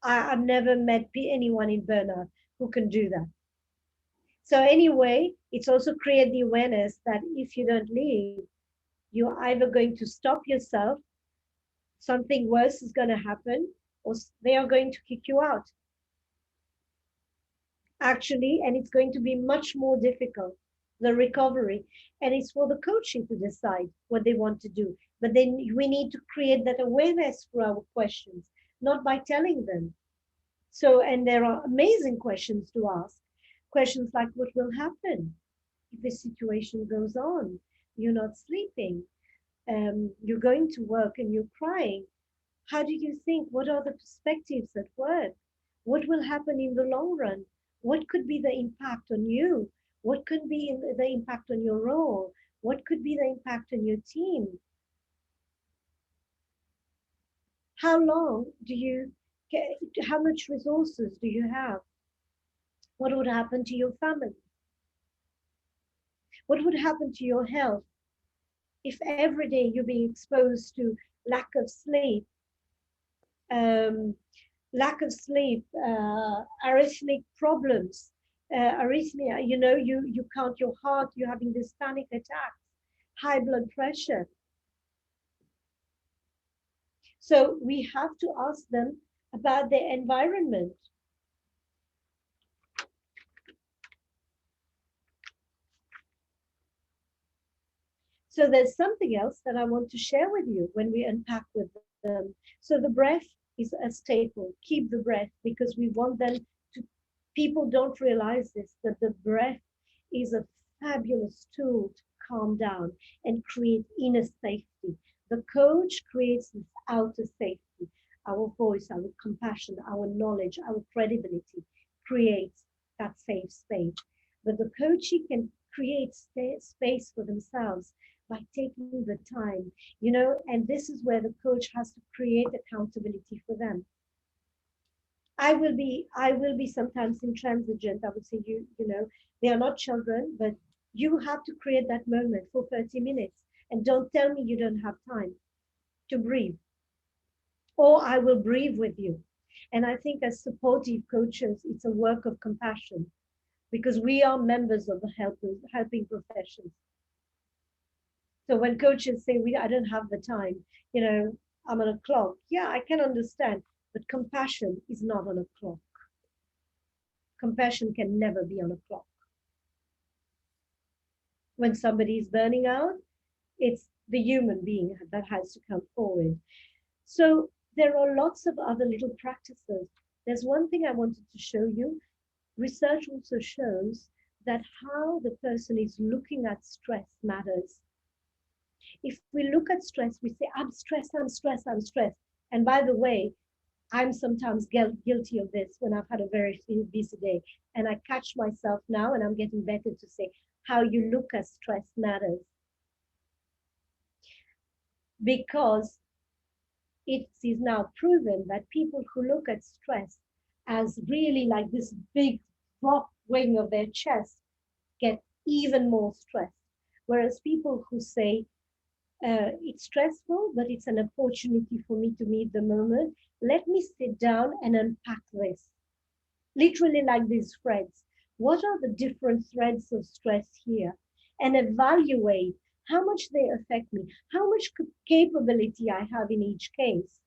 I've never met anyone in burnout who can do that. So anyway, it's also create the awareness that if you don't leave, you're either going to stop yourself, something worse is going to happen, or they are going to kick you out. Actually, and it's going to be much more difficult, the recovery. And it's for the coaching to decide what they want to do. But then we need to create that awareness for our questions, not by telling them. So, and there are amazing questions to ask. Questions like, what will happen if this situation goes on? You're not sleeping, you're going to work and you're crying. How do you think? What are the perspectives at work? What will happen in the long run? What could be the impact on you? What could be the impact on your role? What could be the impact on your team? How long do you get? How much resources do you have? What would happen to your family? What would happen to your health if every day you're being exposed to lack of sleep, arrhythmic problems, arrhythmia, you know, you count your heart, you're having this panic attacks, high blood pressure. So we have to ask them about their environment. So there's something else that I want to share with you when we unpack with them. So the breath is a staple. Keep the breath, because we want them to, people don't realize this, that the breath is a fabulous tool to calm down and create inner safety. The coach creates this outer safety. Our voice, our compassion, our knowledge, our credibility creates that safe space. But the coachee can create space for themselves by taking the time, you know, and this is where the coach has to create accountability for them. I will be sometimes intransigent. I would say, you know, they are not children, but you have to create that moment for 30 minutes. And don't tell me you don't have time to breathe, or I will breathe with you. And I think as supportive coaches, it's a work of compassion, because we are members of the helping professions. So when coaches say, I don't have the time, you know, I'm on a clock. Yeah, I can understand, but compassion is not on a clock. Compassion can never be on a clock. When somebody is burning out, it's the human being that has to come forward. So there are lots of other little practices. There's one thing I wanted to show you. Research also shows that how the person is looking at stress matters. If we look at stress, we say, I'm stressed, I'm stressed, I'm stressed. And by the way, I'm sometimes guilty of this when I've had a very busy day. And I catch myself now, and I'm getting better to say, how you look at stress matters. Because it is now proven that people who look at stress as really like this big drop wing of their chest get even more stressed. Whereas people who say, it's stressful, but it's an opportunity for me to meet the moment. Let me sit down and unpack this. Literally like these threads. What are the different threads of stress here? And evaluate how much they affect me, how much capability I have in each case.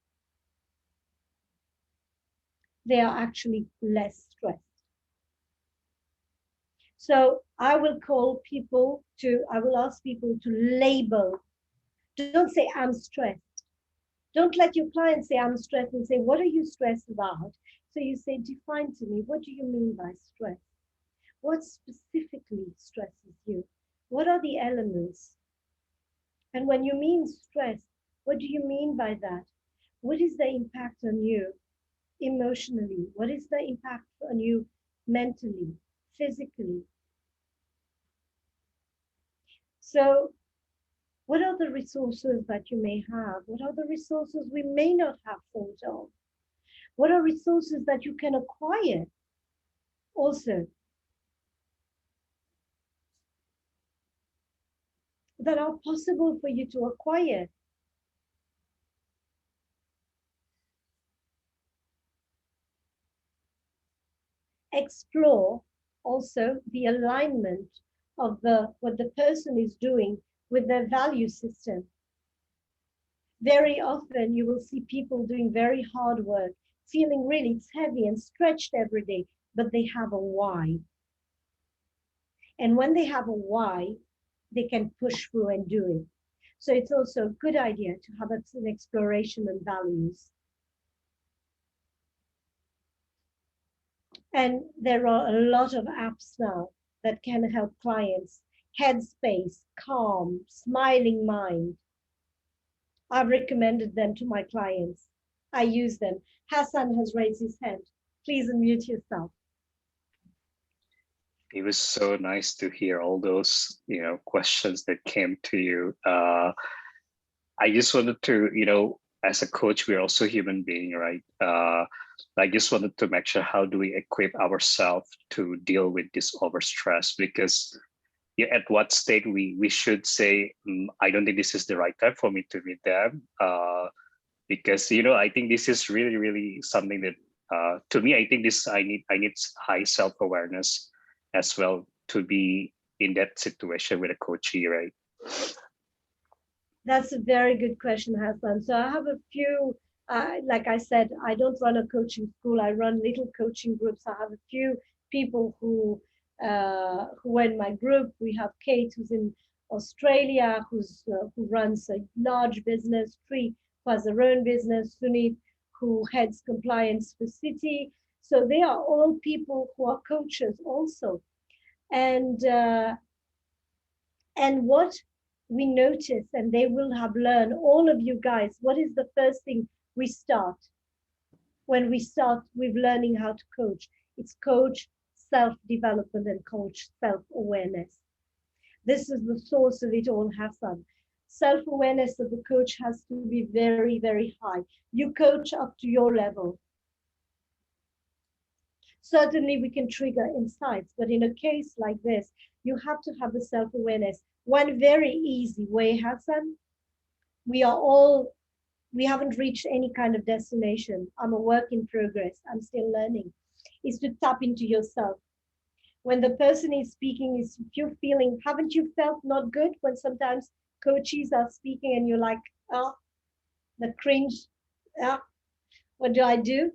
They are actually less stressed. So I will ask people to label. Don't say, I'm stressed. Don't let your client say, I'm stressed, and say, what are you stressed about? So you say, define to me, what do you mean by stress? What specifically stresses you? What are the elements? And when you mean stress, what do you mean by that? What is the impact on you emotionally? What is the impact on you mentally, physically? So what are the resources that you may have? What are the resources we may not have thought of? What are resources that you can acquire also that are possible for you to acquire? Explore also the alignment of what the person is doing with their value system. Very often you will see people doing very hard work, feeling really it's heavy and stretched every day, but they have a why. And when they have a why, they can push through and do it. So it's also a good idea to have an exploration and values. And there are a lot of apps now that can help clients. Headspace, Calm, Smiling Mind. I've recommended them to my clients. I use them. Hassan has raised his hand. Please unmute yourself. It was so nice to hear all those, questions that came to you. I just wanted to, as a coach, we're also human being, right? I just wanted to make sure, how do we equip ourselves to deal with this overstress? Because at what state we should say, I don't think this is the right time for me to meet them. Because, I think this is really, really something that, to me, I think I need high self-awareness as well to be in that situation with a coachee, right? That's a very good question, Hassan. So I have a few, like I said, I don't run a coaching school. I run little coaching groups. I have a few people who are in my group. We have Kate, who's in Australia, who runs a large business, Tree, who has her own business, Sunit, who heads compliance for City. So they are all people who are coaches also. And what we notice, and they will have learned, all of you guys, what is the first thing we start when we start with learning how to coach? It's coach self-development and coach self-awareness. This is the source of it all, Hassan. Self-awareness of the coach has to be very, very high. You coach up to your level. Certainly we can trigger insights, but in a case like this, you have to have a self-awareness. One very easy way, Hassan, we haven't reached any kind of destination. I'm a work in progress. I'm still learning. Is to tap into yourself. When the person is speaking, is if you're feeling, haven't you felt not good when sometimes coaches are speaking and you're like, oh, the cringe, what do I do?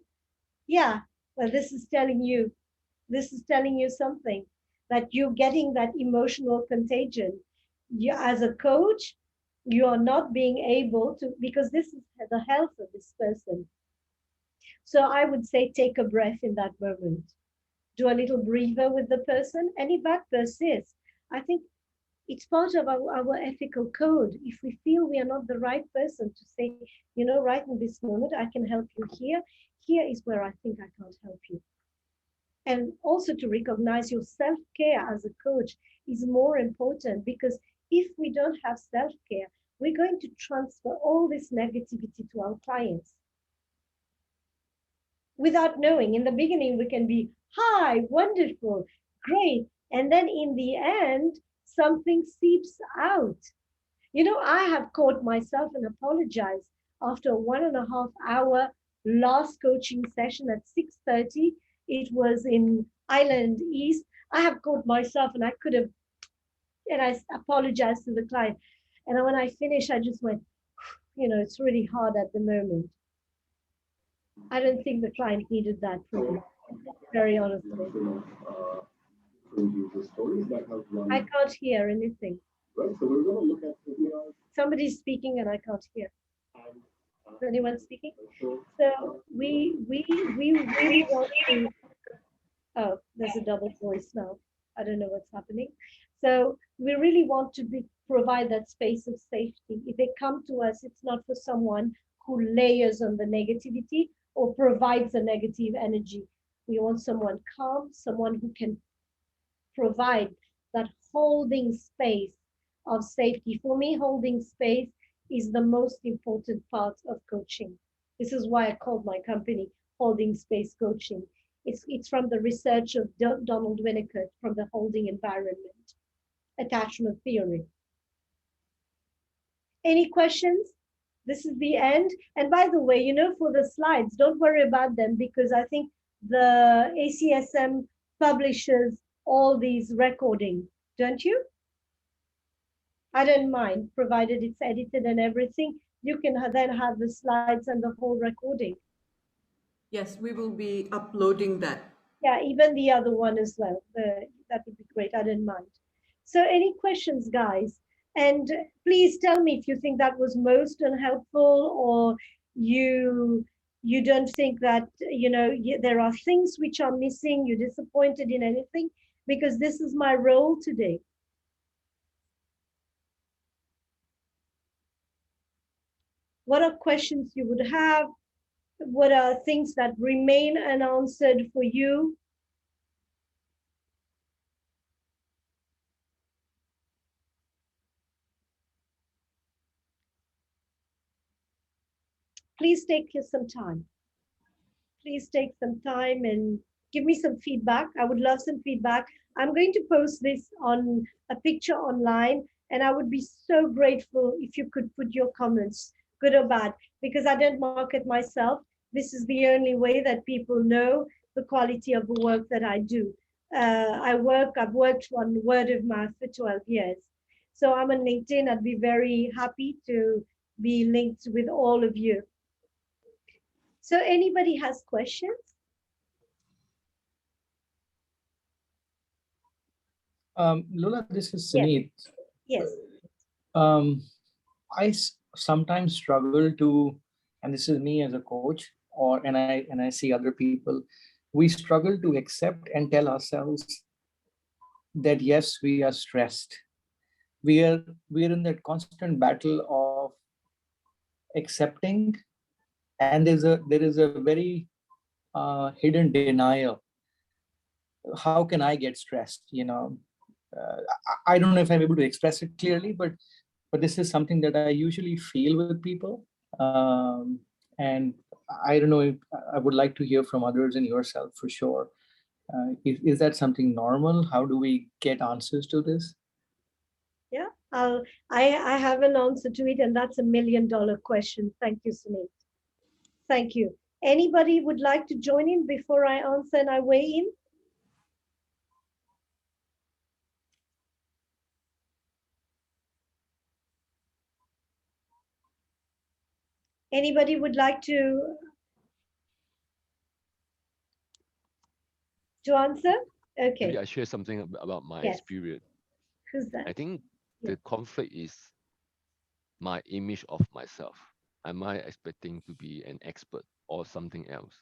Yeah, well, this is telling you something, that you're getting that emotional contagion. You, as a coach, you are not being able to, because this is the health of this person. So I would say take a breath in that moment. Do a little breather with the person, and if that persists, I think it's part of our ethical code. If we feel we are not the right person to say, you know, right in this moment, I can help you here. Here is where I think I can't help you. And also to recognize your self-care as a coach is more important, because if we don't have self-care, we're going to transfer all this negativity to our clients. Without knowing, in the beginning, we can be, hi, wonderful, great. And then in the end, something seeps out. You know, I have caught myself and apologized after a 1.5 hour last coaching session at 6:30. It was in Island East. I have caught myself and I could have, and I apologized to the client. And when I finished, I just went, you know, it's really hard at the moment. I don't think the client needed that from me, very honestly. I can't hear anything. Somebody's speaking and I can't hear. Is anyone speaking? So we really want to, oh, there's a double voice now. I don't know what's happening. So we really want to provide that space of safety. If they come to us, it's not for someone who layers on the negativity or provides a negative energy. We want someone calm, someone who can provide that holding space of safety. For me, holding space is the most important part of coaching. This is why I called my company Holding Space Coaching. It's from the research of Donald Winnicott from the holding environment, attachment theory. Any questions? This is the end. And by the way, you know, for the slides, don't worry about them, because I think the ACSM publishes all these recordings, don't you? I don't mind, provided it's edited and everything. You can then have the slides and the whole recording. Yes, we will be uploading that. Yeah, even the other one as well. That would be great. I don't mind. So any questions, guys? And please tell me if you think that was most unhelpful, or you don't think that, you know, there are things which are missing, you're disappointed in anything, because this is my role today. What are questions you would have? What are things that remain unanswered for you? Please take some time. Please take some time and give me some feedback. I would love some feedback. I'm going to post this on a picture online, and I would be so grateful if you could put your comments, good or bad, because I don't market myself. This is the only way that people know the quality of the work that I do. I've worked on word of mouth for 12 years. So I'm on LinkedIn. I'd be very happy to be linked with all of you. So anybody has questions? Lola, this is Sunit. Yes. I sometimes struggle to, and this is me as a coach, and I see other people, we struggle to accept and tell ourselves that yes, we are stressed. We are in that constant battle of accepting, and there is a very hidden denial. How can I get stressed? I don't know if I'm able to express it clearly, but this is something that I usually feel with people. And I don't know if I would like to hear from others and yourself for sure. Is that something normal? How do we get answers to this? Yeah, I have an answer to it, and that's $1 million question. Thank you, Sunil. Thank you. Anybody would like to join in before I answer and I weigh in? Anybody would like to answer? Maybe Okay. I share something about my Yes. experience. Who's that? I think Yeah. the conflict is my image of myself. Am I expecting to be an expert or something else?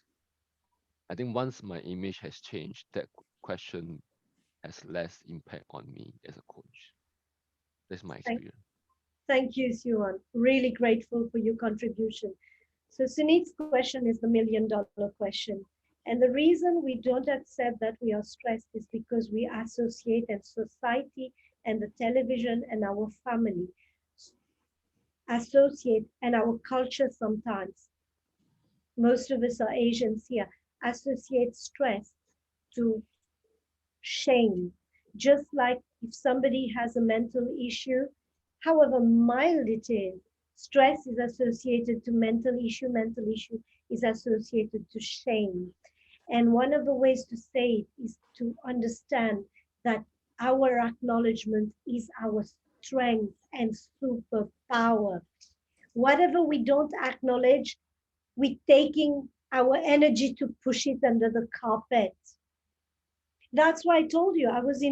I think once my image has changed, that question has less impact on me as a coach. That's my Thank, experience. thank you, Suan. Really grateful for your contribution. So Sunit's question is the $1 million question. And the reason we don't accept that we are stressed is because we associate, and society and the television and our family associate, and our culture sometimes, most of us are Asians here, associate stress to shame. Just like if somebody has a mental issue, however mild it is, stress is associated to mental issue is associated to shame. And one of the ways to say it is to understand that our acknowledgement is our strength and superpower. Whatever we don't acknowledge, we're taking our energy to push it under the carpet. That's why I told you I was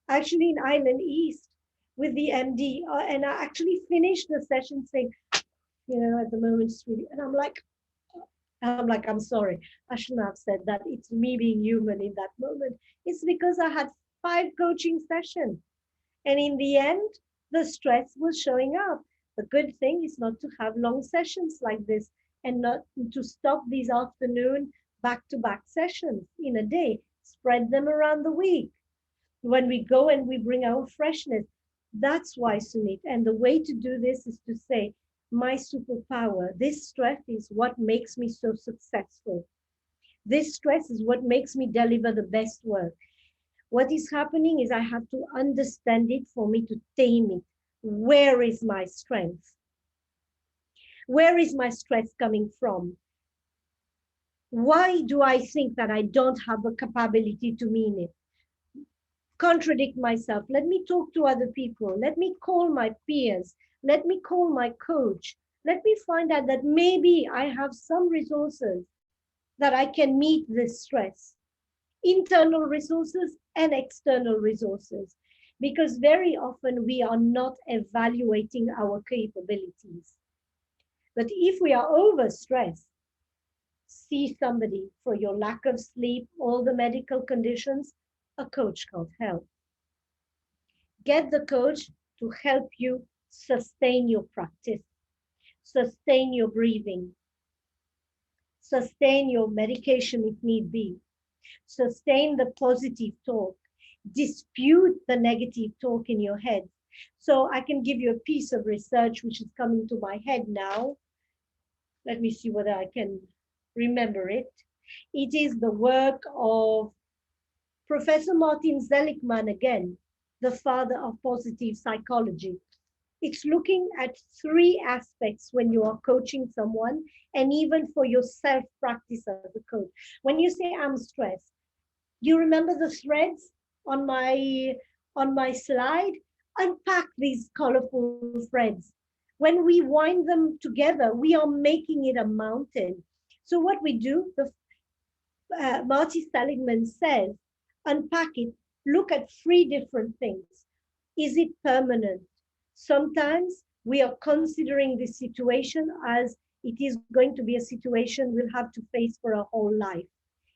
actually in Island East with the MD, and I actually finished the session saying, at the moment it's really, and I'm sorry, I shouldn't have said that. It's me being human in that moment. It's because I had 5 coaching sessions, and in the end, the stress was showing up. The good thing is not to have long sessions like this, and not to stop these afternoon back-to-back sessions in a day. Spread them around the week. When we go and we bring our freshness, that's why, Sunit. And the way to do this is to say, my superpower, this stress is what makes me so successful. This stress is what makes me deliver the best work. What is happening is I have to understand it for me to tame it. Where is my strength? Where is my stress coming from? Why do I think that I don't have the capability to mean it? Contradict myself. Let me talk to other people. Let me call my peers. Let me call my coach. Let me find out that maybe I have some resources that I can meet this stress. Internal resources and external resources. Because very often we are not evaluating our capabilities. But if we are overstressed, see somebody for your lack of sleep, all the medical conditions, a coach can't help. Get the coach to help you sustain your practice, sustain your breathing, sustain your medication if need be, sustain the positive talk, dispute the negative talk in your head. So I can give you a piece of research which is coming to my head now. Let me see whether I can remember it. It is the work of Professor Martin Seligman again, the father of positive psychology. It's looking at 3 aspects when you are coaching someone, and even for your self-practice as a coach. When you say I'm stressed, you remember the threads on my slide? Unpack these colorful threads. When we wind them together, we are making it a mountain. So what we do, Marty Seligman says, unpack it, look at 3 different things. Is it permanent? Sometimes we are considering this situation as it is going to be a situation we'll have to face for our whole life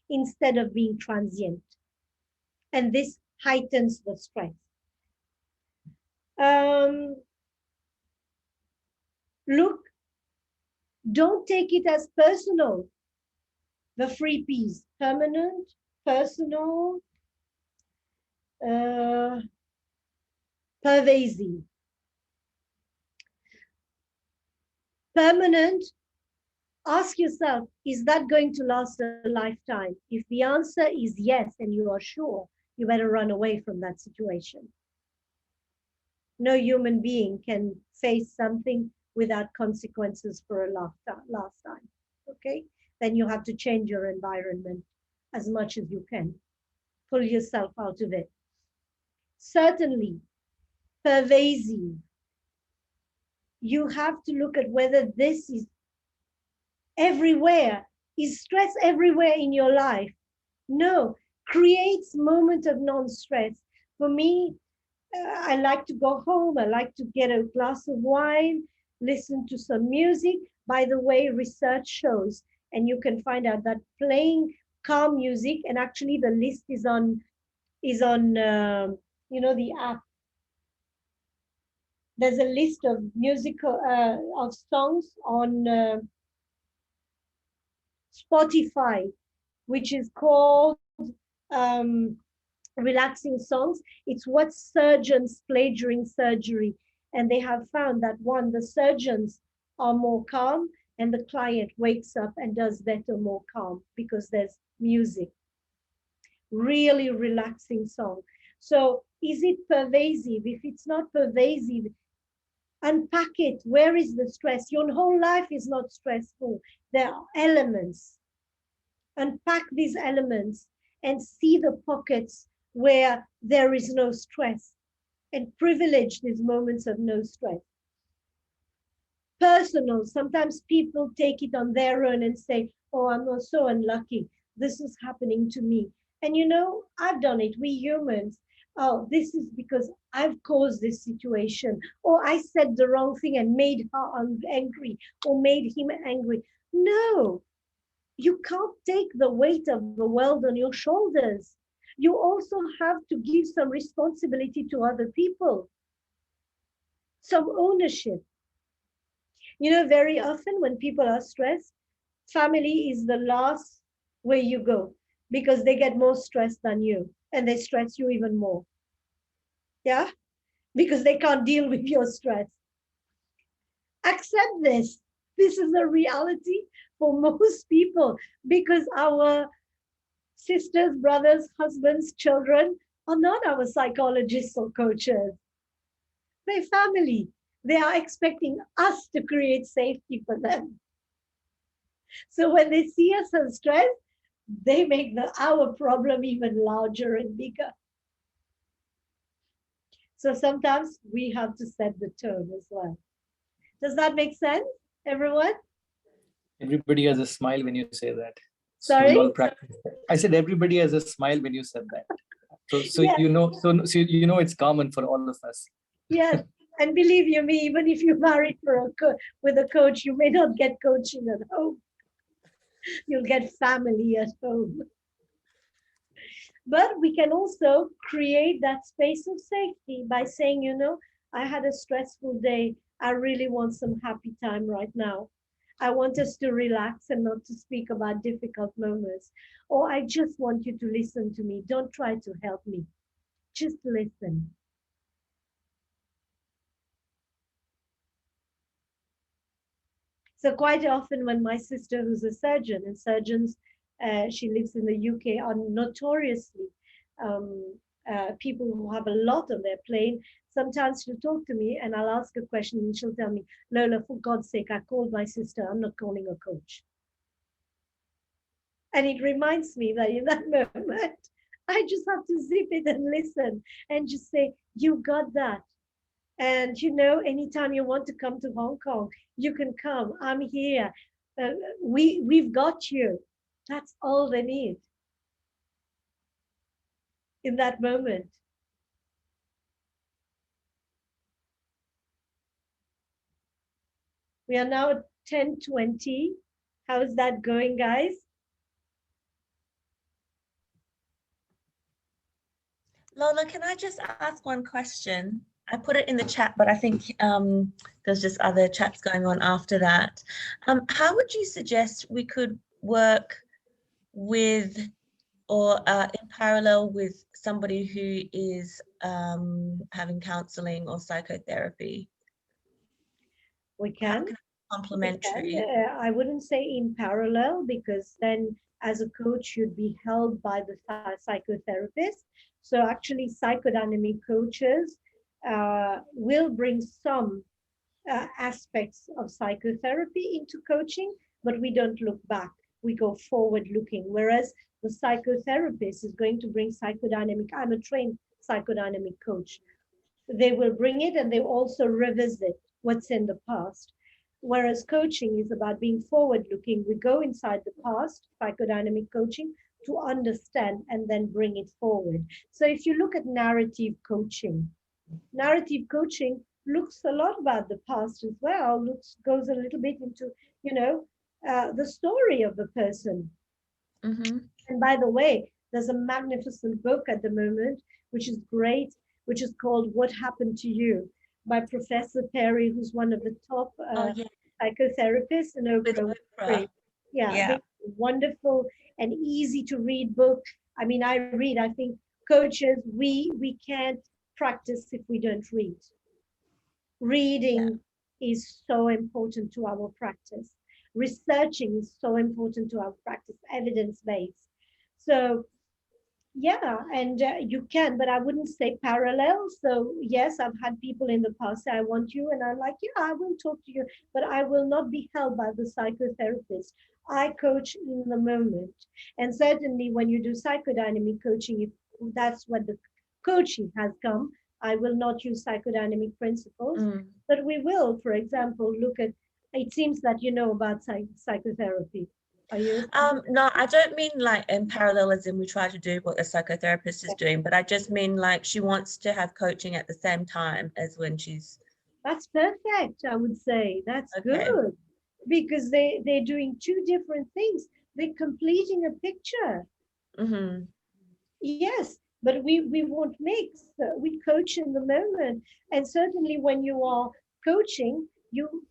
instead of being transient. And this heightens the stress. Look, don't take it as personal. The three P's: permanent, personal, pervasive. Permanent, ask yourself, is that going to last a lifetime? If the answer is yes, and you are sure, you better run away from that situation. No human being can face something without consequences for a lifetime. Okay? Then you have to change your environment as much as you can. Pull yourself out of it. Certainly, pervasive. You have to look at whether this is everywhere. Is stress everywhere in your life? No. Creates moment of non-stress. For me, I like to go home. I like to get a glass of wine, listen to some music. By the way, research shows, and you can find out that playing calm music, and actually the list is on the app. There's a list of musical of songs on Spotify, which is called um, relaxing songs. It's what surgeons play during surgery. And they have found that one, the surgeons are more calm and the client wakes up and does better, more calm, because there's music. Really relaxing song. So is it pervasive? If it's not pervasive, unpack it. Where is the stress? Your whole life is not stressful. There are elements. Unpack these elements and see the pockets where there is no stress, and privilege these moments of no stress. Personal, sometimes people take it on their own and say, oh, I'm so unlucky. This is happening to me. And I've done it. We humans, oh, this is because I've caused this situation, or I said the wrong thing and made her angry or made him angry. No, you can't take the weight of the world on your shoulders. You also have to give some responsibility to other people, some ownership. Very often when people are stressed, family is the last where you go, because they get more stressed than you and they stress you even more. Yeah, because they can't deal with your stress. Accept this. This is a reality for most people, because our sisters, brothers, husbands, children are not our psychologists or coaches. They're family. They are expecting us to create safety for them. So when they see us in stress, they make our problem even larger and bigger. So sometimes we have to set the tone as well. Does that make sense, everyone? Everybody has a smile when you say that. Sorry? So we all practice that. I said everybody has a smile when you said that. So Yes. It's common for all of us. Yes, and believe you me, even if you're married with a coach, you may not get coaching at home. You'll get family at home. But we can also create that space of safety by saying, I had a stressful day. I really want some happy time right now. I want us to relax and not to speak about difficult moments. Or I just want you to listen to me. Don't try to help me. Just listen. So quite often when my sister, who's a surgeon, and surgeons, she lives in the UK, are notoriously people who have a lot on their plate. Sometimes she'll talk to me and I'll ask a question and she'll tell me, Lola, for God's sake, I called my sister. I'm not calling a coach. And it reminds me that in that moment, I just have to zip it and listen and just say, you got that. And anytime you want to come to Hong Kong, you can come. I'm here. We've got you. That's all they need in that moment. We are now at 10:20. How's that going, guys? Lola, can I just ask one question? I put it in the chat, but I think there's just other chats going on after that. How would you suggest we could work with or in parallel with somebody who is having counseling or psychotherapy? We How can. can it be complementary? I wouldn't say in parallel, because then as a coach, you'd be held by the psychotherapist. So actually psychodynamic coaches will bring some aspects of psychotherapy into coaching, but we don't look back. We go forward looking. Whereas the psychotherapist is going to bring psychodynamic. I'm a trained psychodynamic coach. They will bring it and they also revisit what's in the past. Whereas coaching is about being forward looking. We go inside the past, psychodynamic coaching, to understand and then bring it forward. So if you look at narrative coaching looks a lot about the past as well, goes a little bit into, the story of the person. Mm-hmm. And by the way, there's a magnificent book at the moment, which is great, which is called What Happened to You by Professor Perry, who's one of the top Yeah. psychotherapists in With Oprah. Oprah. Yeah. Wonderful and easy to read book. I mean, I think coaches, we can't practice if we don't read. Reading is so important to our practice. Researching is so important to our practice, evidence-based. So yeah, and you can, but I wouldn't say parallel. So yes, I've had people in the past say, I want you, and I'm like, yeah, I will talk to you, but I will not be held by the psychotherapist. I coach in the moment. And certainly when you do psychodynamic coaching, if that's what the coaching has come, I will not use psychodynamic principles, but we will, for example, look at, it seems that you know about psychotherapy. Are you? No, I don't mean like in parallelism we try to do what the psychotherapist is doing, but I just mean like she wants to have coaching at the same time as when she's. That's perfect, I would say. That's Okay. good, because they're doing two different things. They're completing a picture. Mm-hmm. Yes, but we won't mix. We coach in the moment, and certainly when you are coaching,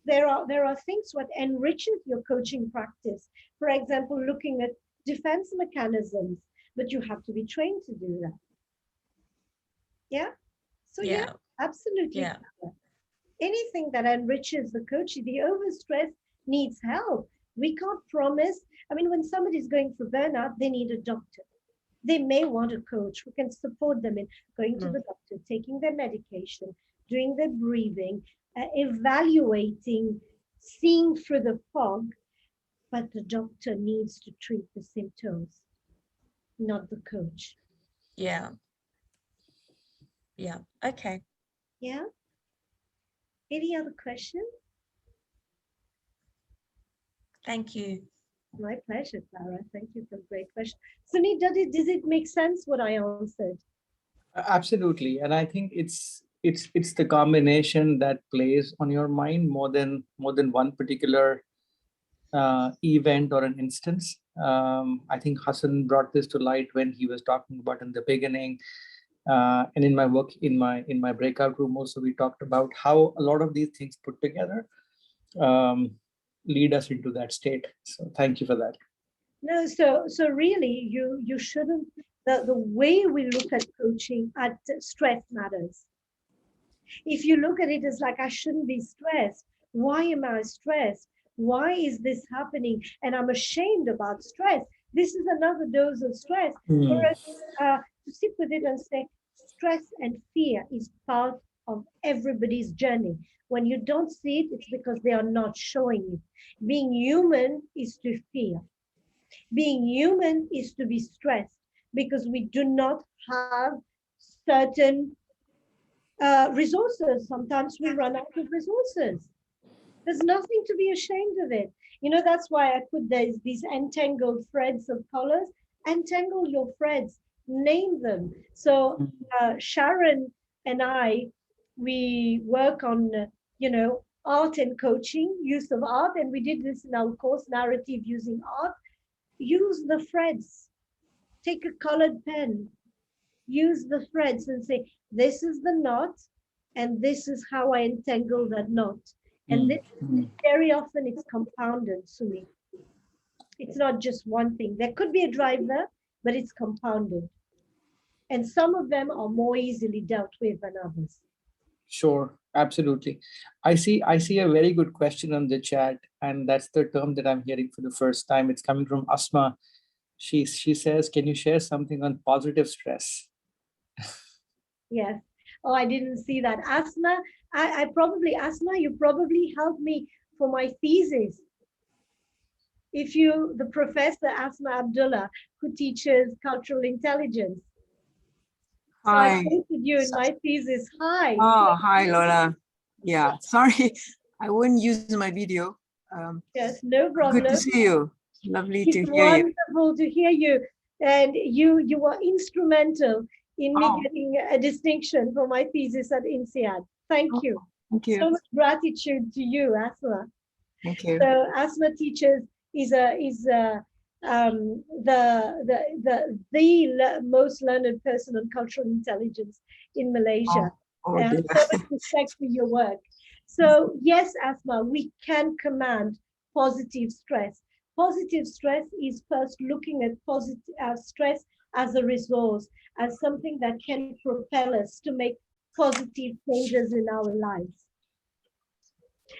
there are things what enriches your coaching practice. For example, looking at defense mechanisms, but you have to be trained to do that. Yeah. So yeah, absolutely. Yeah. Anything that enriches the coach, the overstressed needs help. We can't promise. I mean, when somebody's going for burnout, they need a doctor. They may want a coach who can support them in going to the doctor, taking their medication, doing their breathing, evaluating, seeing through the fog. But the doctor needs to treat the symptoms, not the coach. Yeah. Yeah. Okay. Yeah. Any other questions? Thank you. My pleasure, Clara. Thank you for a great question. Sunit, does it make sense what I answered? Absolutely, and I think it's the combination that plays on your mind more than one particular event or an instance. I think Hassan brought this to light when he was talking about in the beginning, and in my work in my breakout room also we talked about how a lot of these things put together lead us into that state. So thank you for that. No, so really, you shouldn't. The way we look at coaching at stress matters. If you look at it as like, I shouldn't be stressed. Why am I stressed? Why is this happening? And I'm ashamed about stress. This is another dose of stress. Whereas to sit with it and say, stress and fear is part of everybody's journey. When you don't see it, it's because they are not showing it. Being human is to fear. Being human is to be stressed because we do not have certain resources. Sometimes we run out of resources. There's nothing to be ashamed of it. That's why I put these entangled threads of colors. Entangle your threads, name them. So Sharon and I, we work on, art and coaching, use of art, and we did this in our course, narrative using art. Use the threads. Take a colored pen, use the threads and say, this is the knot, and this is how I entangle that knot. And this, very often it's compounded, Sumi. It's not just one thing. There could be a driver, but it's compounded. And some of them are more easily dealt with than others. Sure, absolutely. I see a very good question on the chat, and that's the term that I'm hearing for the first time. It's coming from Asma. She says, can you share something on positive stress? Yes. Oh, I didn't see that. Asma, Asma, you probably helped me for my thesis. If you, the professor Asma Abdullah, who teaches cultural intelligence. So I Hi. quoted you in my thesis. Hi. Oh, hi, Lola. Yeah, sorry, I wouldn't use my video. Yes, no problem. Good to see you. Lovely It's to hear you. wonderful to hear you. And you were instrumental in me Oh. getting a distinction for my thesis at INSEAD. Thank you. Thank you. So much gratitude to you, Asma. Thank you. So Asma teaches the most learned person on cultural intelligence in Malaysia. Oh, I have dear. so much respect for your work. So yes, Asma, we can command positive stress. Positive stress is first looking at positive stress as a resource, as something that can propel us to make positive changes in our lives,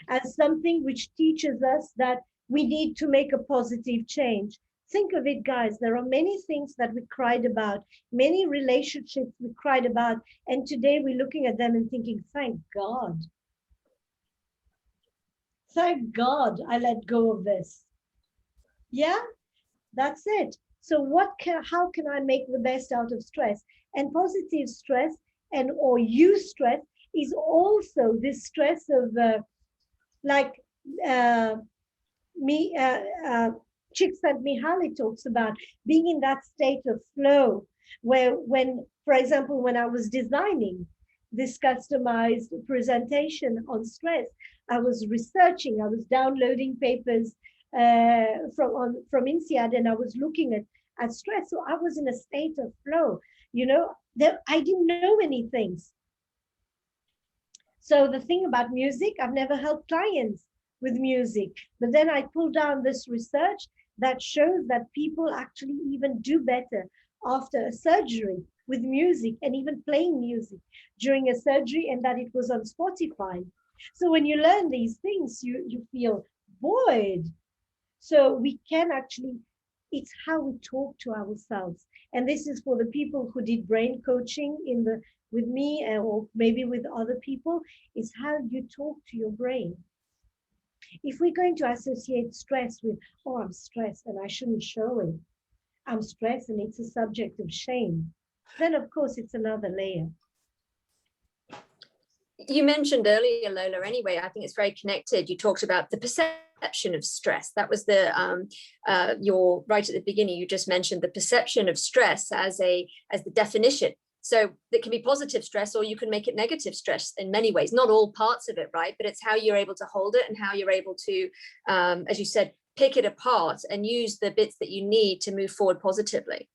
as something which teaches us that we need to make a positive change. Think of it, guys. There are many things that we cried about, many relationships we cried about, and today we're looking at them and thinking, thank God. Thank God I let go of this. Yeah, that's it. So how can I make the best out of stress? And positive stress or use stress is also this stress of Csikszentmihalyi talks about being in that state of flow, where for example, when I was designing this customized presentation on stress, I was researching, I was downloading papers from INSEAD, and I was looking at stress. So I was in a state of flow, I didn't know many things. So the thing about music, I've never helped clients with music, but then I pulled down this research that shows that people actually even do better after a surgery with music, and even playing music during a surgery, and that it was on Spotify. So when you learn these things, you feel buoyed. So we can actually, it's how we talk to ourselves. And this is for the people who did brain coaching with me, or maybe with other people, is how you talk to your brain. If we're going to associate stress with, oh, I'm stressed and I shouldn't show it, I'm stressed and it's a subject of shame, then of course it's another layer. You mentioned earlier, Lola, anyway, I think it's very connected. You talked about the perception of stress. That was your right at the beginning. You just mentioned the perception of stress as the definition. So it can be positive stress, or you can make it negative stress in many ways, not all parts of it, right? But it's how you're able to hold it and how you're able to, as you said, pick it apart and use the bits that you need to move forward positively.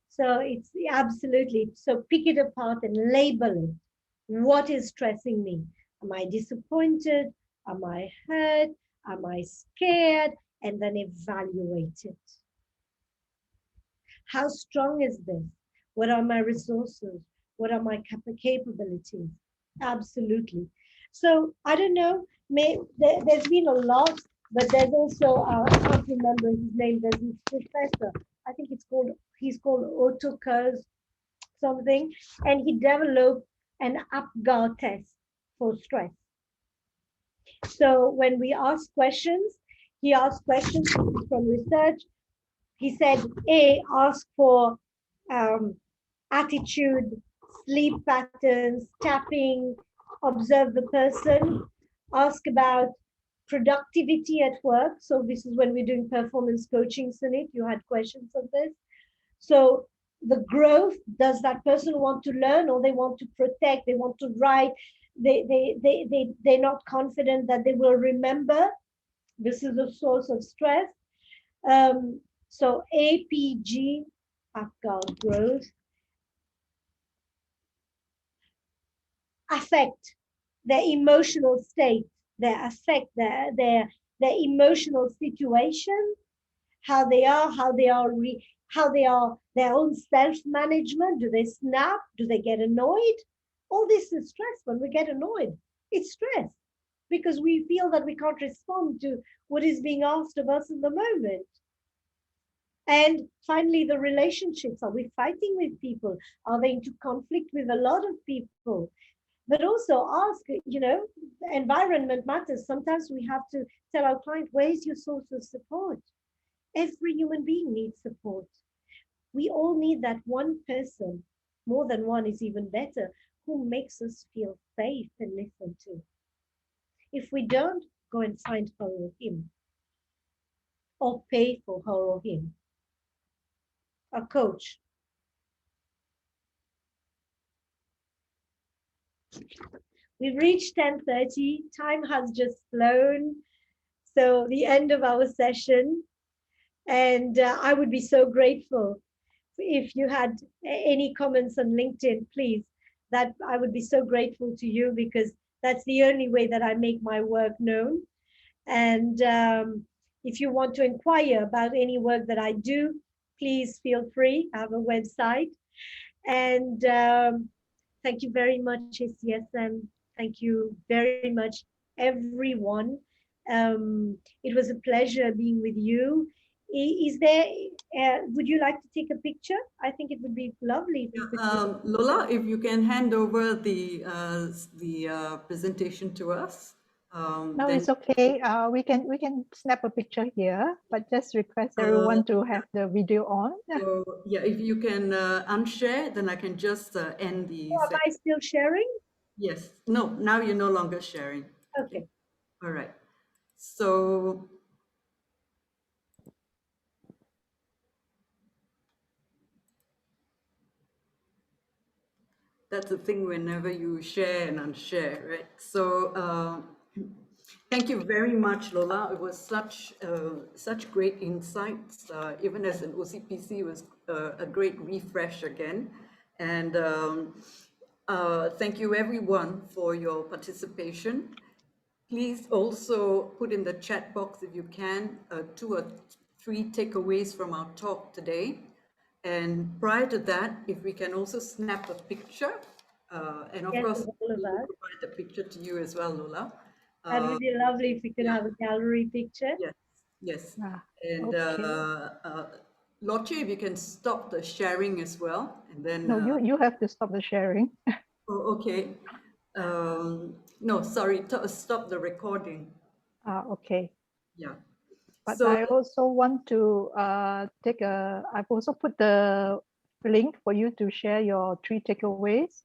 So it's absolutely, so pick it apart and label it. What is stressing me? Am I disappointed? Am I hurt? Am I scared? And then evaluate it. How strong is this? What are my resources? What are my capabilities? Absolutely. So I don't know, there's been a lot, but there's also, I can't remember his name, there's this professor, I think he's called Otto Kurz something, and he developed an APGAR test for stress. So when we ask questions, he asked questions from research. He said, A, ask for attitude, sleep patterns, tapping, observe the person, ask about productivity at work. So this is when we're doing performance coaching, Sunit, you had questions on this. So the growth, does that person want to learn, or they want to protect, they want to write, they're not confident that they will remember. This is a source of stress. So APG, Apgar growth, affect their emotional state, their affect their emotional situation, how they are, how they are, their own self-management. Do they snap? Do they get annoyed? All this is stress. When we get annoyed, it's stress because we feel that we can't respond to what is being asked of us in the moment. And finally, the relationships. Are we fighting with people? Are they into conflict with a lot of people? But also ask, environment matters. Sometimes we have to tell our client, where is your source of support? Every human being needs support. We all need that one person, more than one is even better, who makes us feel safe and listened to. If we don't, go and find her or him, or pay for her or him. A coach. We've reached 10:30. Time has just flown. So the end of our session. And I would be so grateful if you had any comments on LinkedIn, please. That I would be so grateful to you because that's the only way that I make my work known. And if you want to inquire about any work that I do, please feel free. I have a website. And thank you very much, ACSM. Thank you very much, everyone. It was a pleasure being with you. Is there, would you like to take a picture? I think it would be lovely if you could. Lola, if you can hand over the presentation to us. No, Then it's okay. We can snap a picture here, but just request everyone to have the video on. so, yeah, if you can unshare, then I can just end the Am session. I still sharing? Yes. No, now you're no longer sharing. Okay. All right. So that's the thing whenever you share and unshare, right? So thank you very much, Lola. It was such great insights. Even as an OCPC, it was a great refresh again. And thank you everyone for your participation. Please also put in the chat box if you can 2 or 3 takeaways from our talk today. And prior to that, if we can also snap a picture, and of Yes, course, of all of we will us. provide the picture to you as well, Lola. That would be lovely if we could yeah. have a gallery picture. Yes, yes. Ah, And okay. Loche, if you can stop the sharing as well, and then. No, you have to stop the sharing. Oh, okay. No, sorry, stop the recording. Okay. Yeah. But So I also want to I've also put the link for you to share your 3 takeaways.